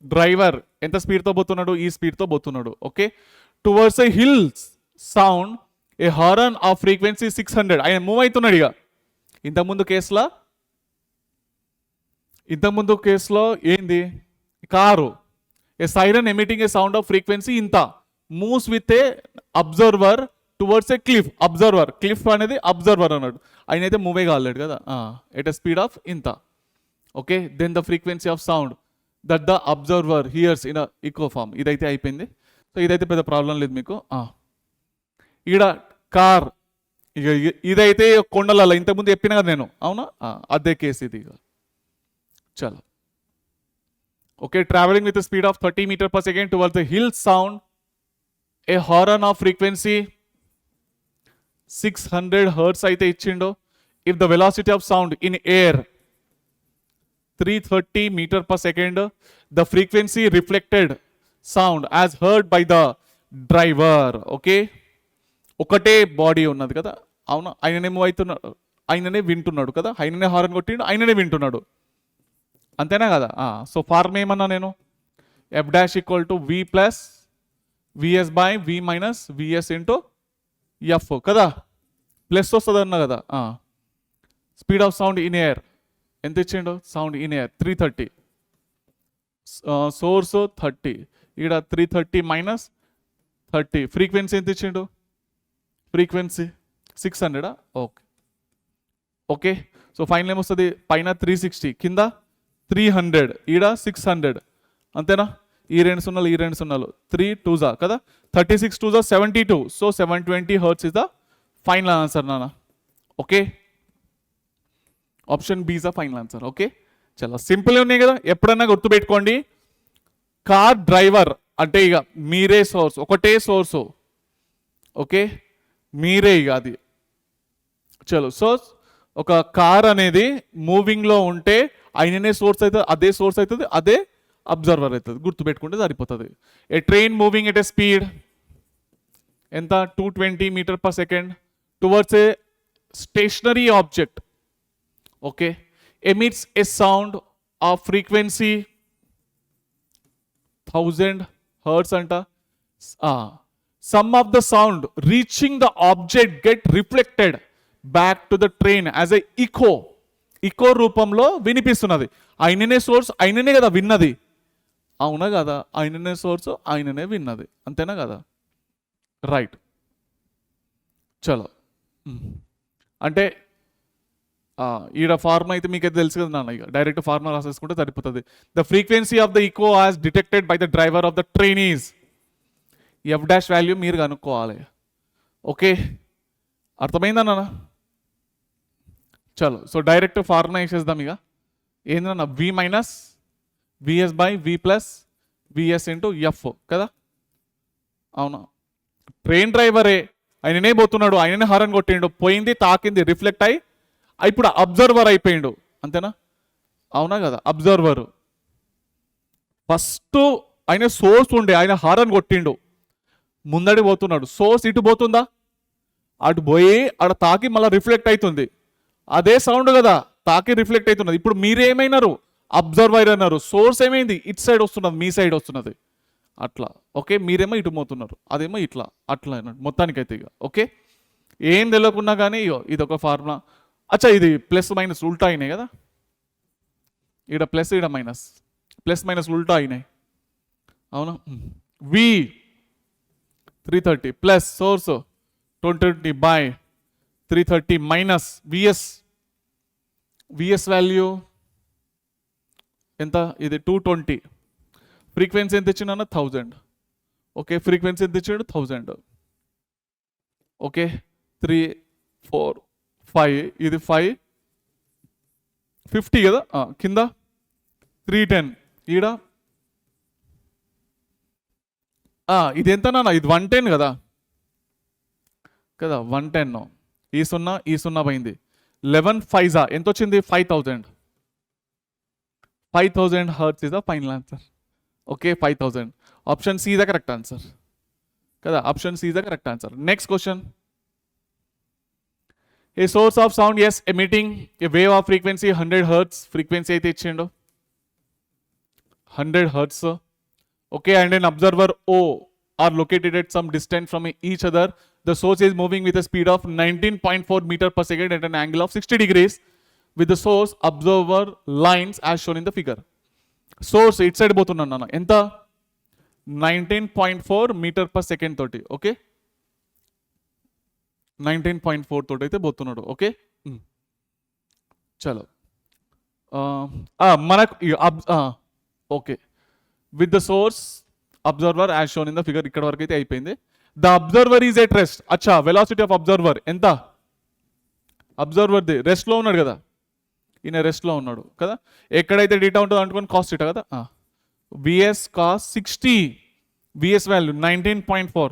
driver ఎంత స్పీడ్తో పోతున్నాడు, ఈ స్పీడ్తో పోతున్నాడు. Okay towards a hills sound a horn of frequency 600. ఆయన మూవ్ అవుతున్నాడు ఇక. ఇంతకుముందు కేసులో ఏంది, car a siren emitting a sound of frequency ఇంత, moves with a observer towards a cliff. Cliff అనేది అబ్జర్వర్ అన్నాడు, ఆయన అయితే మూవే కాలేడు కదా, ఎట్ ఎ స్పీడ్ ఆఫ్ ఇంత. Okay then the frequency of sound that the observer hears in echo form. ఇదైతే అయిపోయింది. సో ఇదైతే పెద్ద ప్రాబ్లం లేదు మీకు. ఈడ కార్ ఇక ఇదైతే కొండలలో ఇంతకుముందు చెప్పిన కదా నేను, అవునా అదే కేసు ఇది ఇక. చలో okay travelling with speed of 30 metre per second towards the hill sound a horn of frequency 600 hertz అయితే ఇచ్చిండు. If the velocity of sound in air 330 metre per second, the frequency reflected sound as heard by the driver. Okay ఒకటే body ఉన్నది కదా, అవునా, ఆయననే move అవుతున్నాడు, ఆయననే వింటున్నాడు కదా, ఆయననే హారన్ కొట్టిండు, ఆయననే వింటున్నాడు, అంతేనా కదా. సో ఫార్మ్ ఏమన్నా నేను, F dash equal to V plus V S by we minus VS into F కదా, ప్లస్ వస్తుంది అన్నా కదా. Speed of sound in air ఎంత ఇచ్చిండు, సౌండ్ ఇన్ ఎయిర్ 330, సోర్స్ 30, ఈడ 330 మైనస్ 30, ఫ్రీక్వెన్సీ ఎంత ఇచ్చిండు, ఫ్రీక్వెన్సీ 600. ఓకే సో ఫైనల్ ఏమొస్తుంది, పైన 360 కింద 300 ఈడ 600, అంతేనా. ఈ రెండు సున్నాలు 3 2s కదా, 36 2s 72. So 720 hertz is the final answer నాన్న. Okay option B is the final answer. Okay చాలా సింపుల్ ఉన్నాయి కదా, ఎప్పుడన్నా గుర్తుపెట్టుకోండి. కార్ డ్రైవర్ అంటే ఇక మీరే సోర్స్, ఒకటే సోర్సు. ఓకే మీరే ఇక అది. చలో సో ఒక కార్ అనేది మూవింగ్లో ఉంటే ఆయననే సోర్స్ అవుతుంది, అదే సోర్స్ అవుతుంది, అదే అబ్జర్వర్ అవుతుంది, గుర్తుపెట్టుకుంటే సరిపోతుంది. A train moving at a speed ఎంత 220 metre per second towards a stationary object. Okay emits a sound of frequency 1000 hertz అంట. Some of the sound reaching the object get reflected back to the train as a echo రూపంలో వినిపిస్తున్నది. ఆయననే source, ఆయననే కదా విన్నది. అవునా కదా? ఆయననే సోర్స్, ఆయననే విన్నది. అంతేనా కదా? రైట్. చలో, అంటే ఈడ ఫార్ములా అయితే మీకైతే తెలుసు కదా నాన్న, ఇక డైరెక్ట్ ఫార్ములా రాసేసుకుంటే సరిపోతుంది. The frequency of the echo as detected by the driver of the train is F dash value మీరు కనుక్కోవాలి. ఓకే, అర్థమైందా నాన్న? చలో, సో డైరెక్ట్ ఫార్ములా వేసేద్దాం. ఇక ఏందన్నా, v minus v s by we plus VS into F కదా. అవునా? ట్రైన్ డ్రైవరే, ఆయననే పోతున్నాడు, ఆయననే హారన్ కొట్టిండు, పోయింది, తాకింది, రిఫ్లెక్ట్ అయ్యి ఇప్పుడు అబ్జర్వర్ అయిపోయిండు. అంతేనా? అవునా కదా? అబ్జర్వర్ ఫస్ట్ ఆయన సోర్స్ ఉండే, ఆయన హారన్ కొట్టిండు, ముందడి పోతున్నాడు. సోర్స్ ఇటు పోతుందా? అటు పోయి అక్కడ తాకి మళ్ళీ రిఫ్లెక్ట్ అవుతుంది. అదే సౌండ్ కదా, తాకి రిఫ్లెక్ట్ అవుతున్నది. ఇప్పుడు మీరేమైనారు? అబ్జర్వర్ అన్నారు. సోర్స్ ఏమైంది? ఇటు సైడ్ వస్తున్నది, మీ సైడ్ వస్తున్నది. అట్లా. ఓకే, మీరేమో ఇటు పోతున్నారు, అదేమో ఇట్లా. అట్లా అన్నాడు మొత్తానికైతే. ఇక ఓకే, ఏం తెలియకున్నా కానీ ఇగో ఇది ఒక ఫార్ములా. అచ్చా, ఇది ప్లస్ మైనస్ ఉల్టా అయినాయి కదా, ఈడ ప్లస్ ఈడ మైనస్, ప్లస్ మైనస్ ఉల్టా అయినాయి. అవునా? V 330 plus source 220 by 330 minus V S value ఎంత? ఇది 220. ఫ్రీక్వెన్సీ ఎంత ఇచ్చిండన్న? 1000. ఓకే, ఫ్రీక్వెన్సీ ఎంత ఇచ్చాడు? 1000. ఓకే, 3 4 5, ఇది 550 కదా. కింద 310, ఈడ ఇది ఎంత నాన్న? ఇది 110 కదా 110. ఈ సున్నా పోయింది. 11 5 ఎంత వచ్చింది? 5000 hertz is the final answer. Okay, 5000. Option C is the correct answer కదా. Option C is the correct answer. Next question. A source of sound emitting a wave of frequency 100 hertz. Frequency అయితే ఇచ్చిండు 100 hertz. Okay, and an observer O are located at some distance from each other. The source is moving with a speed of 19.4 meter per second at an angle of 60 degrees with the source observer lines as shown in the figure. Source it side పోతున్నాను నాన్న, ఎంత? 19.4 metre per second తోటి. Okay, 19.4 తోటి అయితే పోతున్నాడు. Okay, చలో, మనకు okay, with the source observer as shown in the figure. ఇక్కడ వరకు అయితే అయిపోయింది. The observer is at rest. అచ్చా, వెలాసిటీ ఆఫ్ అబ్జర్వర్ ఎంత? అబ్జర్వర్ ది రెస్ట్ లో ఉన్నాడు కదా, ఈయన రెస్ట్ లో ఉన్నాడు కదా. ఎక్కడైతే డేటా ఉంటుందో అనుకోని కాస్ డేటా కదా. V S cos 60, V S value 19.4,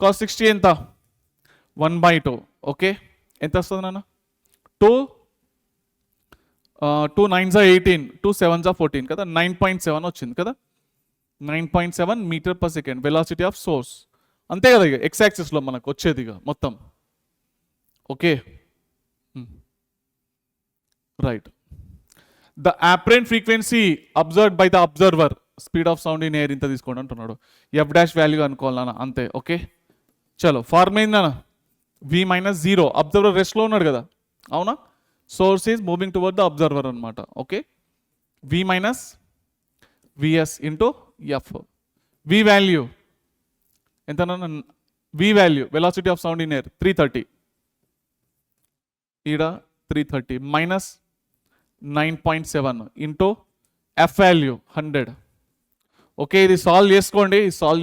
cos 60 ఎంత? 1/2. ఓకే, ఎంత వస్తుంది నాన్న? 2 9s 18, 2 7s 14 కదా. 9.7 వచ్చింది కదా. 9.7 metre per second velocity of source. అంతే కదా, ఇక ఎక్స్ యాక్సిస్లో మనకు వచ్చేది ఇక మొత్తం. Okay, right. The apparent frequency observed by the observer speed of sound in air ఇంత తీసుకోండి అంటున్నాడు. ఎఫ్ డాష్ వాల్యూ అనుకోవాలన్నా అంతే. ఓకే, చలో, ఫార్మ్ ఏందన్నా? V minus 0. అబ్జర్వర్ రెస్ట్లో ఉన్నాడు కదా. అవునా? Source is moving toward the observer అనమాట. Okay, v minus VS into f. V value ఎంత? V value velocity of sound in air 330, ఈడ 330 minus 9.7 into f value 100. Okay, ఇది solve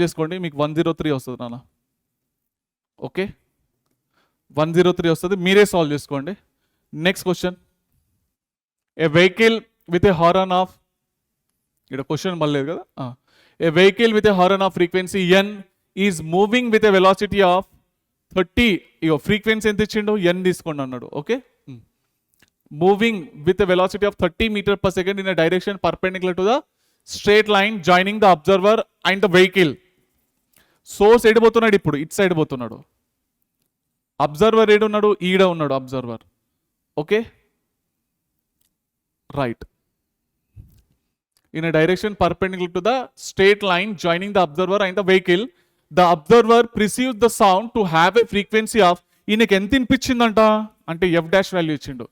చేసుకోండి, మీకు 103 వస్తుంది నాన్న. ఓకే, 103 వస్తుంది, మీరే సాల్వ్ చేసుకోండి. Next question. A vehicle with a horn of, ఇక్కడ క్వశ్చన్ మళ్ళీ కదా. A vehicle with a horn of frequency n is moving with a velocity of 30. ఇగో ఫ్రీక్వెన్సీ ఎంత ఇచ్చిండు? ఎన్ తీసుకోండి అన్నాడు. Okay, moving with velocity of 30 metre per second in a direction perpendicular to the straight line joining the observer and the vehicle. Source ఎడిపోతున్నాడు, ఇప్పుడు ఇట్ side పోతున్నాడు. Observer ఏడున్నాడు? ఈడ ఉన్నాడు observer. Okay, right. In a direction perpendicular to the straight line joining the observer and the vehicle, the observer perceive the sound to have a frequency of, ఈయనకి ఎంత వినిపించిందంట అంటే ఎఫ్ డాష్ వాల్యూ ఇచ్చిండు,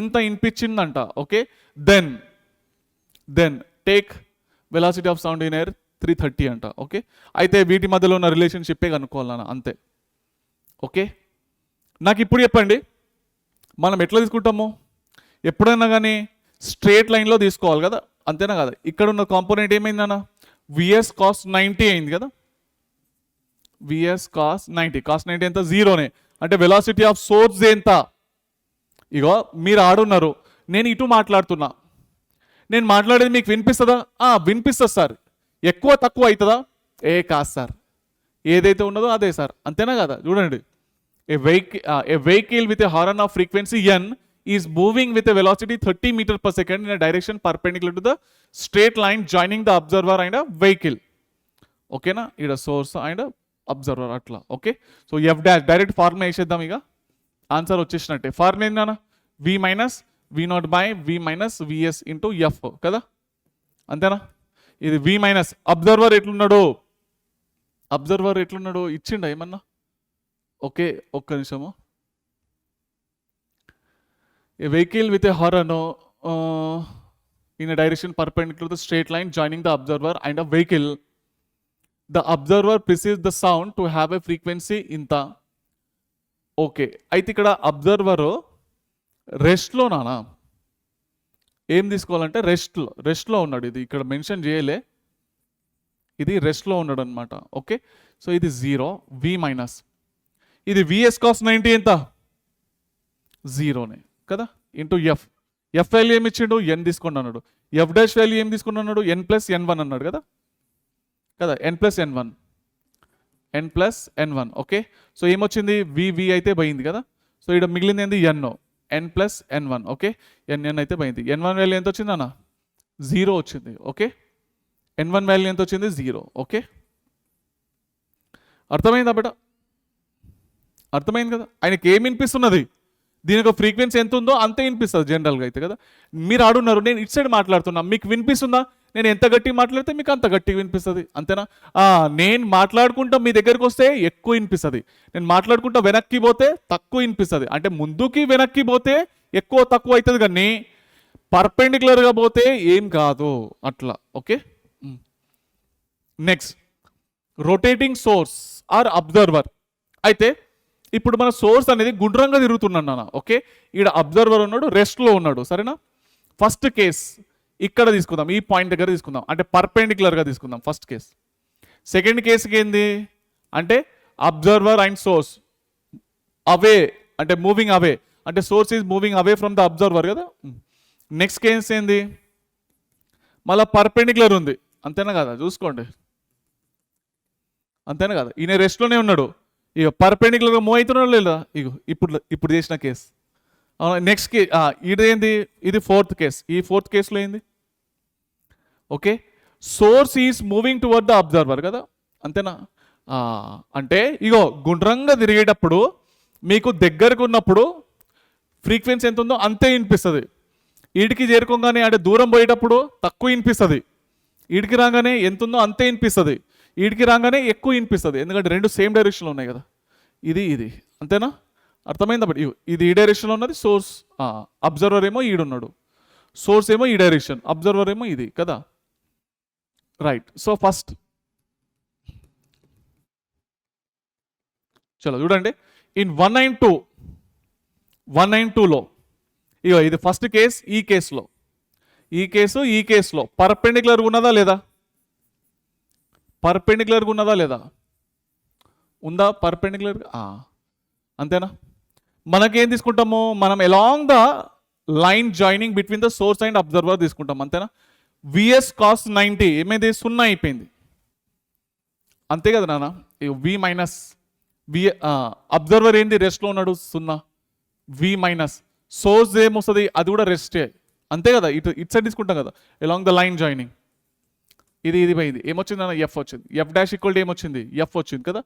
ఇంత వినిపించిందంట. Okay, then take velocity of sound in air 330 అంట. Okay, అయితే వీటి మధ్యలో ఉన్న రిలేషన్షిప్పే కనుక్కోవాలన్న అంతే. ఓకే, నాకు ఇప్పుడు చెప్పండి, మనం ఎట్లా తీసుకుంటాము, ఎప్పుడైనా కానీ స్ట్రేట్ లైన్లో తీసుకోవాలి కదా, అంతేనా కదా. ఇక్కడ ఉన్న కాంపోనెంట్ ఏమైందన్న, విఎస్ కాస్ 90 అయింది కదా, విఎస్ కాస్ 90 ఎంత, జీరోనే. అంటే వెలాసిటీ ఆఫ్ సోర్స్ ఎంత, ఇగో మీరు ఆడున్నారు, నేను ఇటు మాట్లాడుతున్నా, నేను మాట్లాడేది మీకు వినిపిస్తుందా, వినిపిస్తుంది సార్. ఎక్కువ తక్కువ అవుతుందా, కాదు సార్, ఏదైతే ఉన్నదో అదే సార్, అంతేనా కదా. చూడండి, a vehicle with a horn of frequency n is moving with a velocity 30 meter per second in a direction perpendicular to the straight line joining the observer and a vehicle. ఓకేనా, ఇక్కడ source and observer అట్లా. Okay, so f dash direct formula వేసేద్దాం, ఇక answer వచ్చేసినట్టే. Formula ఏందన్నా, v minus v naught by we minus VS into F కదా, అంతేనా. ఇది వి మైనస్ అబ్జర్వర్ ఎట్లున్నాడు ఇచ్చిండ ఏమన్నా. ఓకే, ఒక్క నిమిషము. A vehicle with a horn in a direction perpendicular to the straight line joining the observer and a vehicle. The observer perceives the sound to have a frequency ఇంత. Okay, అయితే ఇక్కడ observer రెస్ట్లో నానా, ఏం తీసుకోవాలంటే రెస్ట్లో ఉన్నాడు. ఇది ఇక్కడ మెన్షన్ చేయలే, ఇది రెస్ట్లో ఉన్నాడు అనమాట. ఓకే, సో ఇది 0 వి మైనస్, ఇది విఎస్ కాస్ 90 ఎంత, జీరోనే కదా, ఇంటూ ఎఫ్ వాల్యూ ఏమి ఇచ్చిండు, ఎన్ తీసుకోండి అన్నాడు. ఎఫ్ డాష్ వాల్యూ ఏం తీసుకుని అన్నాడు, ఎన్ ప్లస్ ఎన్1 అన్నాడు కదా, ఎన్ ప్లస్ ఎన్1. ఓకే, సో ఏమొచ్చింది, వి అయితే పోయింది కదా, సో ఇక్కడ మిగిలింది ఏంది, ఎన్ ప్లస్ ఎన్1. ఓకే, ఎన్ అయితే పోయింది. ఎన్1 వాల్యూ ఎంత వచ్చింది అన్న, 0 వచ్చింది. ఓకే, ఎన్1 వాల్యూ ఎంత వచ్చింది, 0. ఓకే, అర్థమైందా బేట, అర్థమైంది కదా. ఆయనకి ఏమి వినిపిస్తున్నది, దీనికి ఒక ఫ్రీక్వెన్సీ ఎంత ఉందో అంతే వినిపిస్తుంది జనరల్గా అయితే కదా. మీరు ఆడున్నారు, నేను ఇటు సైడ్ మాట్లాడుతున్నా, మీకు వినిపిస్తుందా, నేను ఎంత గట్టిగా మాట్లాడితే మీకు అంత గట్టిగా వినిపిస్తుంది, అంతేనా. నేను మాట్లాడుకుంటా మీ దగ్గరకు వస్తే ఎక్కువ వినిపిస్తుంది, నేను మాట్లాడుకుంటా వెనక్కి పోతే తక్కువ వినిపిస్తుంది. అంటే ముందుకి వెనక్కి పోతే ఎక్కువ తక్కువ అవుతుంది, కానీ పర్పెండిక్యులర్గా పోతే ఏం కాదు అట్లా. Okay, next rotating source or observer. అయితే ఇప్పుడు మన సోర్స్ అనేది గుండ్రంగా తిరుగుతున్నాను నాన్న. ఓకే, ఇక్కడ అబ్జర్వర్ ఉన్నాడు, రెస్ట్లో ఉన్నాడు, సరేనా. ఫస్ట్ కేస్ ఇక్కడ తీసుకుందాం, ఈ పాయింట్ దగ్గర తీసుకుందాం, అంటే పర్పెండిక్యులర్గా తీసుకుందాం ఫస్ట్ కేస్. సెకండ్ కేసుకి ఏంది అంటే అబ్జర్వర్ అండ్ సోర్స్ అవే, అంటే మూవింగ్ అవే, అంటే source is moving away from the observer కదా. నెక్స్ట్ కేస్ ఏంది, మళ్ళీ పర్పెండిక్యులర్ ఉంది, అంతేనా కదా, చూసుకోండి, అంతేనా కదా. ఈయన రెస్ట్లోనే ఉన్నాడు, ఇక పర్పెండిక్యులర్గా మూవ్ అవుతున్నాడు లేదా, ఇగో ఇప్పుడు చేసిన కేసు. నెక్స్ట్ కేస్ ఇదేంది, ఇది ఫోర్త్ కేస్. ఈ ఫోర్త్ కేసులో ఏంది, okay, source is moving toward the observer కదా, అంతేనా. అంటే ఇగో గుండ్రంగా తిరిగేటప్పుడు మీకు దగ్గరకు ఉన్నప్పుడు ఫ్రీక్వెన్సీ ఎంత ఉందో అంతే వినిపిస్తుంది, వీడికి చేరుకోగానే అంటే దూరం పోయేటప్పుడు తక్కువ వినిపిస్తుంది, వీడికి రాగానే ఎంత ఉందో అంతే వినిపిస్తుంది, వీడికి రాగానే ఎక్కువ వినిపిస్తుంది, ఎందుకంటే రెండు సేమ్ డైరెక్షన్లో ఉన్నాయి కదా. ఇది అంతేనా, అర్థమైందా. బట్ ఇది ఈ డైరెక్షన్లో ఉన్నది సోర్స్, అబ్జర్వర్ ఏమో ఈడున్నాడు, సోర్స్ ఏమో ఈ డైరెక్షన్, అబ్జర్వర్ ఏమో ఇది కదా, రైట్. సో ఫస్ట్ చలో చూడండి, ఇన్ 192లో ఇగో ఇది ఫస్ట్ కేస్, ఈ కేసులో పర్పెండిక్యులర్గా ఉన్నదా లేదా, పర్పెండిక్యులర్గా ఉన్నదా లేదా, ఉందా పర్పెండిక్యులర్గా, అంతేనా. మనకేం తీసుకుంటాము, మనం along the line joining between the source and observer తీసుకుంటాం, అంతేనా. విఎస్ కాస్ 90 ఏమైంది, 0 అయిపోయింది, అంతే కదా నాన్న. వి మైనస్ అబ్జర్వర్ ఏంది, రెస్ట్లో ఉన్నాడు, 0. వి మైనస్ సోర్స్ ఏమొస్తుంది, అది కూడా రెస్టే, అంతే కదా. ఇటు సైడ్ తీసుకుంటాం కదా, అలాంగ్ ద లైన్ జాయినింగ్. ఇది పోయింది, ఏమొచ్చింది అన్న, ఎఫ్ వచ్చింది. ఎఫ్ డాష్ ఈక్వల్ టు ఏమొచ్చింది, ఎఫ్ వచ్చింది కదా.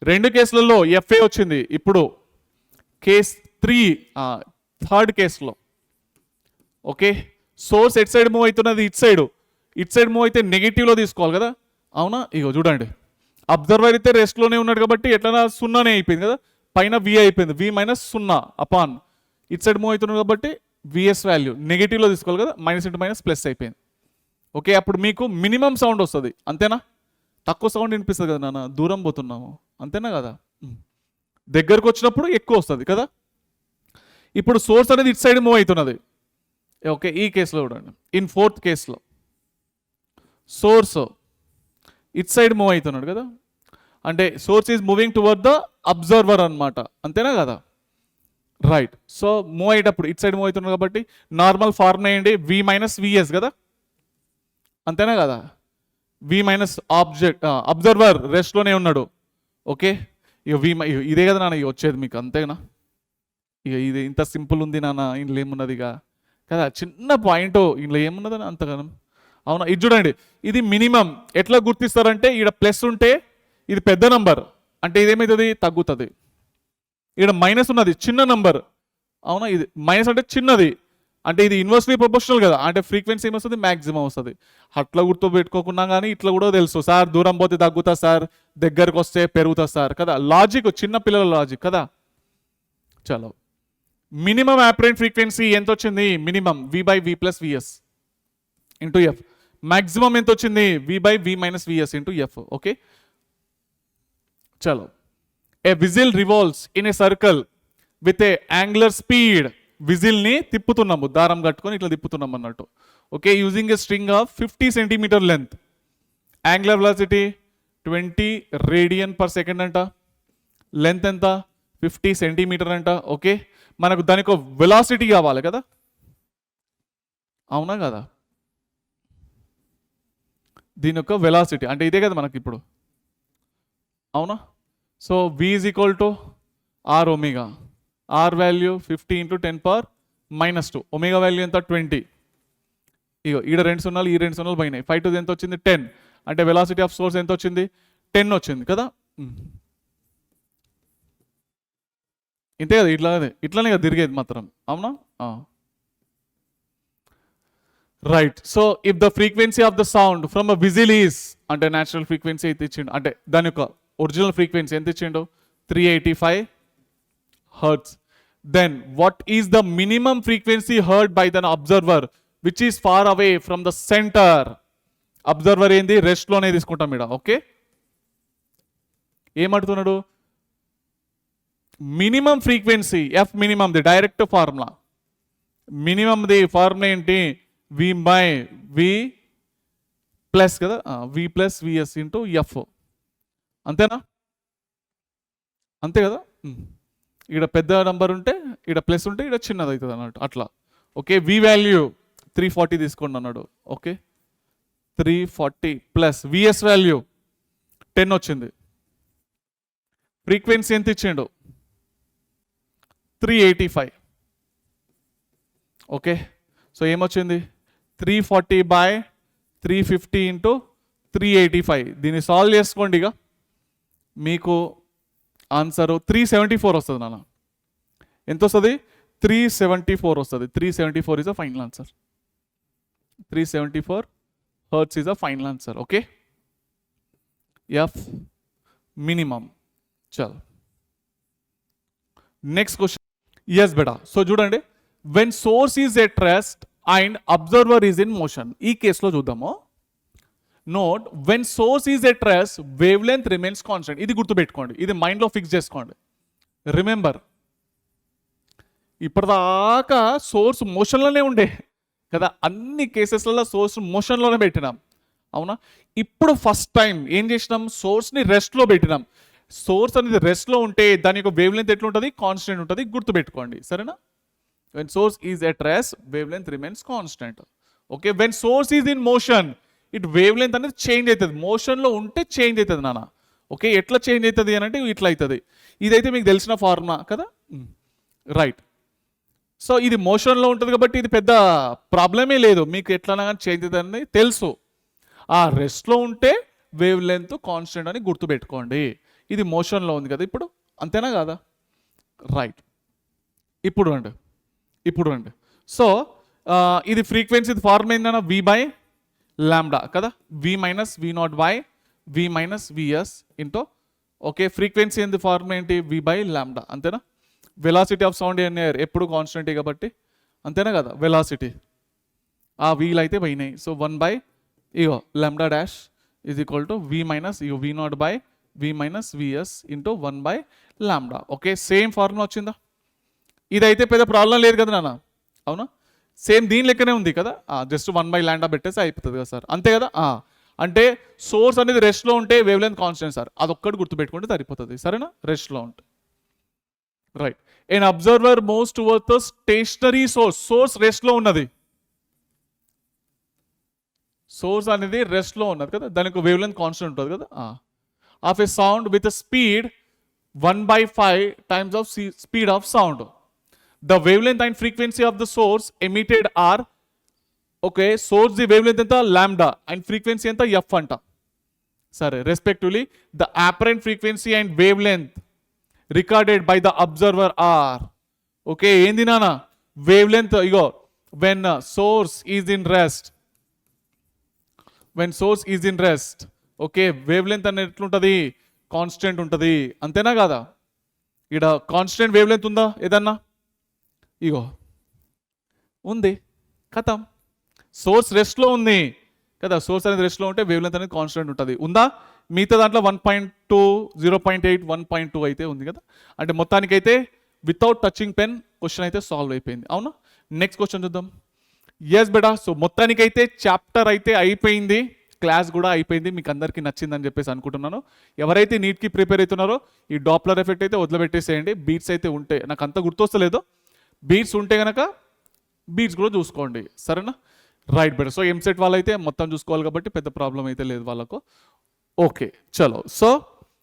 రెండు కేసులలో ఎఫ్ఏ వచ్చింది. ఇప్పుడు కేస్ 3 థర్డ్ కేసులో okay, source at side move అవుతున్నది, ఇట్ సైడ్ మూవ్ అయితే నెగిటివ్లో తీసుకోవాలి కదా, అవునా. ఇగో చూడండి, అబ్జర్వర్ అయితే రెస్ట్లోనే ఉన్నాడు కాబట్టి ఎట్లా సున్నానే అయిపోయింది కదా, పైన వి అయిపోయింది, వి మైనస్ సున్నా అపాన్ ఇట్ సైడ్ మూవ్ అవుతున్నాడు కాబట్టి విఎస్ వాల్యూ నెగిటివ్లో తీసుకోవాలి కదా, మైనస్ ఇంటూ మైనస్ ప్లస్ అయిపోయింది. ఓకే, అప్పుడు మీకు మినిమం సౌండ్ వస్తుంది అంతేనా, తక్కువ సౌండ్ వినిపిస్తుంది కదా నాన్న, దూరం పోతున్నాము అంతేనా కదా, దగ్గరకు వచ్చినప్పుడు ఎక్కువ వస్తుంది కదా. ఇప్పుడు సోర్స్ అనేది ఇట్ సైడ్ మూవ్ అవుతున్నది. ఓకే, ఈ కేసులో చూడండి, ఇన్ ఫోర్త్ కేసులో సోర్స్ ఇట్ సైడ్ మూవ్ అవుతున్నాడు కదా, అంటే source is moving toward the observer అనమాట అంతేనా కదా. రైట్, సో మూవ్ అయ్యేటప్పుడు ఇట్ సైడ్ మూవ్ అవుతున్నాడు కాబట్టి నార్మల్ ఫార్మ్ అయ్యండి వి మైనస్ విఎస్ కదా అంతేనా కదా. వి మైనస్ అబ్జర్వర్ రెస్ట్లోనే ఉన్నాడు. ఓకే, ఇక ఇదే కదా నాన్న ఇక వచ్చేది మీకు అంతేనా, ఇక ఇది ఇంత సింపుల్ ఉంది నాన్న, ఇంట్లో ఏమున్నదిగా కదా, చిన్న పాయింట్ ఇంట్లో ఏమున్నదని అంతగానం. అవునా, ఇది చూడండి, ఇది మినిమం ఎట్లా గుర్తిస్తారంటే ఇక్కడ ప్లస్ ఉంటే ఇది పెద్ద నంబర్ అంటే ఇదేమవుతుంది తగ్గుతుంది, ఇక్కడ మైనస్ ఉన్నది చిన్న నంబర్. అవునా, ఇది మైనస్ అంటే చిన్నది అంటే ఇది ఇన్వర్స్లీ ప్రొపోర్షనల్ కదా, అంటే ఫ్రీక్వెన్సీ ఏమొస్తుంది మ్యాక్సిమం వస్తుంది. అట్లా గుర్తుపెట్టుకోకుండా కానీ ఇట్లా కూడా తెలుసు సార్, దూరం పోతే తగ్గుతా సార్, దగ్గరకు వస్తే పెరుగుతా సార్ కదా, లాజిక్ చిన్న పిల్లల లాజిక్ కదా. చలో, మినిమం అపరెంట్ ఫ్రీక్వెన్సీ ఎంత వచ్చింది, minimum v by we plus VS into f. Maximum ఎంత వచ్చింది, v by we minus VS into f. Okay, చలో, a whistle revolves in a circle with a angular speed. విజిల్ని తిప్పుతున్నాము, దారం కట్టుకొని ఇట్లా తిప్పుతున్నాం అన్నట్టు. Okay, using a string of 50 centimetre length, angular velocity 20 radian per second అంట, లెంత్ ఎంత 50 సెంటీమీటర్ అంట. ఓకే, మనకు దానికి ఒక వెలాసిటీ కావాలి కదా, అవునా కదా, దీని యొక్క వెలాసిటీ అంటే ఇదే కదా మనకి ఇప్పుడు, అవునా. So v is equal to R omega, R value 50 into 10⁻⁻², omega value ఎంత 20. ఇగో ఈడ 2 సున్నాలు ఈ 2 సున్నాలు పోయినాయి, 5 to ఎంత వచ్చింది 10, అంటే వెలాసిటీ ఆఫ్ సోర్స్ ఎంత వచ్చింది 10 వచ్చింది కదా. ఇంతే కదా, ఇట్లానే కదా తిరిగేది మాత్రం, అవునా. Right, so if the frequency of the sound from a whistle is, అంటే న్యాచురల్ ఫ్రీక్వెన్సీ అయితే ఇచ్చిండు, అంటే దాని యొక్క ఒరిజినల్ ఫ్రీక్వెన్సీ ఎంత ఇచ్చిండు 385 hertz. Then what is the minimum frequency heard by the observer which is far away from the centre. అబ్జర్వర్ ఏంది రెస్ట్లోనే తీసుకుంటాం ఇక్కడ. ఓకే, ఏమంటున్నాడు, minimum frequency F minimum the direct formula, minimum the formula ఏంటి వి by we plus కదా, V plus VS into F అంతేనా, అంతే కదా. ఇక్కడ పెద్ద నంబర్ ఉంటే ఇక్కడ ప్లస్ ఉంటే ఇక్కడ చిన్నది అవుతుంది అన్నట్టు అట్లా. ఓకే, వి వాల్యూ 340 తీసుకోండి అన్నాడు. ఓకే, 340 ప్లస్ విఎస్ వాల్యూ 10 వచ్చింది, ఫ్రీక్వెన్సీ ఎంత ఇచ్చిండు 385. ఓకే, సో ఏమొచ్చింది 340/350 ఇంటూ 385. దీన్ని సాల్వ్ చేసుకోండి, ఇక మీకు ఆన్సర్ 374 వస్తుంది నాన్న. ఎంత వస్తుంది 374 వస్తుంది. 374 is a final answer, 374 hertz is a final answer. Okay, F minimum. చలో, నెక్స్ట్ క్వశ్చన్. ఎస్ బేటా, సో చూడండి, when source is at rest and observer is in motion. ఈ కేసులో చూద్దాము. Note, when source is at rest wavelength remains constant. ఇది గుర్తుపెట్టుకోండి, ఇది మైండ్లో ఫిక్స్ చేసుకోండి. రిమెంబర్, ఇప్పటిదాకా సోర్స్ మోషన్లోనే ఉండే కదా, అన్ని కేసెస్లలో సోర్స్ మోషన్లోనే పెట్టినాం, అవునా. ఇప్పుడు ఫస్ట్ టైం ఏం చేసినాం, సోర్స్ని రెస్ట్లో పెట్టినాం. సోర్స్ అనేది రెస్ట్లో ఉంటే దాని యొక్క వేవ్ లెంత్ ఎట్లుంటుంది, కాన్స్టెంట్ ఉంటుంది, గుర్తుపెట్టుకోండి సరేనా. When source is at rest wavelength remains constant. Okay, when source is in motion it wave length అనేది చేంజ్ అవుతుంది, మోషన్లో ఉంటే చేంజ్ అవుతుంది నాన్న. ఓకే, ఎట్లా చేంజ్ అవుతుంది అని అంటే ఇట్లా అవుతుంది. ఇదైతే మీకు తెలిసిన ఫార్ములా కదా, రైట్. సో ఇది మోషన్లో ఉంటుంది కాబట్టి ఇది పెద్ద ప్రాబ్లమే లేదు, మీకు ఎట్లన్నా కానీ చేంజ్ అవుతుందని తెలుసు. ఆ రెస్ట్లో ఉంటే వేవ్ లెంత్ కాన్స్టెంట్ అని గుర్తుపెట్టుకోండి. ఇది మోషన్లో ఉంది కదా ఇప్పుడు, అంతేనా కాదా. రైట్, ఇప్పుడు రండి. సో ఇది ఫ్రీక్వెన్సీ ఫార్మ్ ఏందన్నా వి బై లాంబ్డా కదా, v minus v naught by we minus VS into okay frequency ఏంది ఫార్మ్ ఏంటి వి బై ల్యాండా అంతేనా velocity of sound in air ఎప్పుడు కాన్స్టెంట్ కాబట్టి అంతేనా కదా వెలాసిటీ ఆ వీల్ అయితే పోయినాయి సో 1 బై ఇగో lambda dash is equal to V minus ఇగో V naught by we minus VS into 1 by lambda okay same formula వచ్చిందా ఇదైతే పెద్ద ప్రాబ్లం లేదు కదా నాన్న అవునా సేమ్ దీని లెక్కనే ఉంది కదా జస్ట్ 1 బై ల్యాండా పెట్టేసి అయిపోతుంది కదా సార్ అంతే కదా అంటే సోర్స్ అనేది రెస్ట్లో ఉంటే వేవ్ లెంత్ కాన్స్టెంట్ సార్ అదొక్కటి గుర్తుపెట్టుకుంటే సరిపోతుంది సరేనా రెస్ట్లో ఉంటే right an observer moves towards the stationary source రెస్ట్లో ఉన్నది సోర్స్ అనేది రెస్ట్లో ఉన్నది కదా దానికి వేవ్ లెంత్ కాన్స్టెంట్ ఉంటుంది కదా of a sound with speed 1/5 times of speed of sound. The wavelength and frequency of the source emitted are okay source the wavelength enta lambda and frequency enta f anta sare respectively the apparent frequency and wavelength recorded by the observer are okay endi nana wavelength igo when source is in rest okay wavelength ane etluntadi constant ఉంటుంది అంతేనా కదా ఇక్కడ constant wave length ఉందా ఏదన్నా ఇగో ఉంది కథం source రెస్ట్లో ఉంది కదా సోర్స్ అనేది రెస్ట్లో ఉంటే వేవ్ లెంత్ అనేది కాన్స్టెంట్ ఉంటుంది ఉందా మిగతా దాంట్లో 1.2 0.8 1.2 అయితే ఉంది కదా అంటే మొత్తానికైతే వితౌట్ టచింగ్ పెన్ క్వశ్చన్ అయితే సాల్వ్ అయిపోయింది అవునా నెక్స్ట్ క్వశ్చన్ చూద్దాం ఎస్ బెటా సో మొత్తానికైతే చాప్టర్ అయితే అయిపోయింది క్లాస్ కూడా అయిపోయింది మీకు అందరికీ నచ్చిందని చెప్పేసి అనుకుంటున్నాను ఎవరైతే నీట్కి ప్రిపేర్ అవుతున్నారో ఈ డాప్లర్ ఎఫెక్ట్ అయితే వదిలిపెట్టేసేయండి బీట్స్ అయితే ఉంటే నాకు అంత గుర్తొస్తలేదు బీట్స్ ఉంటే కనుక బీట్స్ కూడా చూసుకోండి సరేనా రైట్ బెటర్ సో ఎంసెట్ వాళ్ళైతే మొత్తం చూసుకోవాలి కాబట్టి పెద్ద ప్రాబ్లం అయితే లేదు వాళ్ళకు ఓకే చలో సో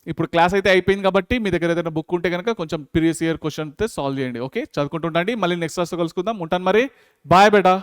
ఇప్పుడు క్లాస్ అయితే అయిపోయింది కాబట్టి మీ దగ్గర ఏదైనా బుక్ ఉంటే కనుక కొంచెం ప్రీవియస్ ఇయర్ క్వశ్చన్ అయితే సాల్వ్ చేయండి ఓకే చదువుకుంటుండండి మళ్ళీ నెక్స్ట్ క్లాస్లో కలుసుకుందాం ఉంటాను మరి బాయ్ బేటా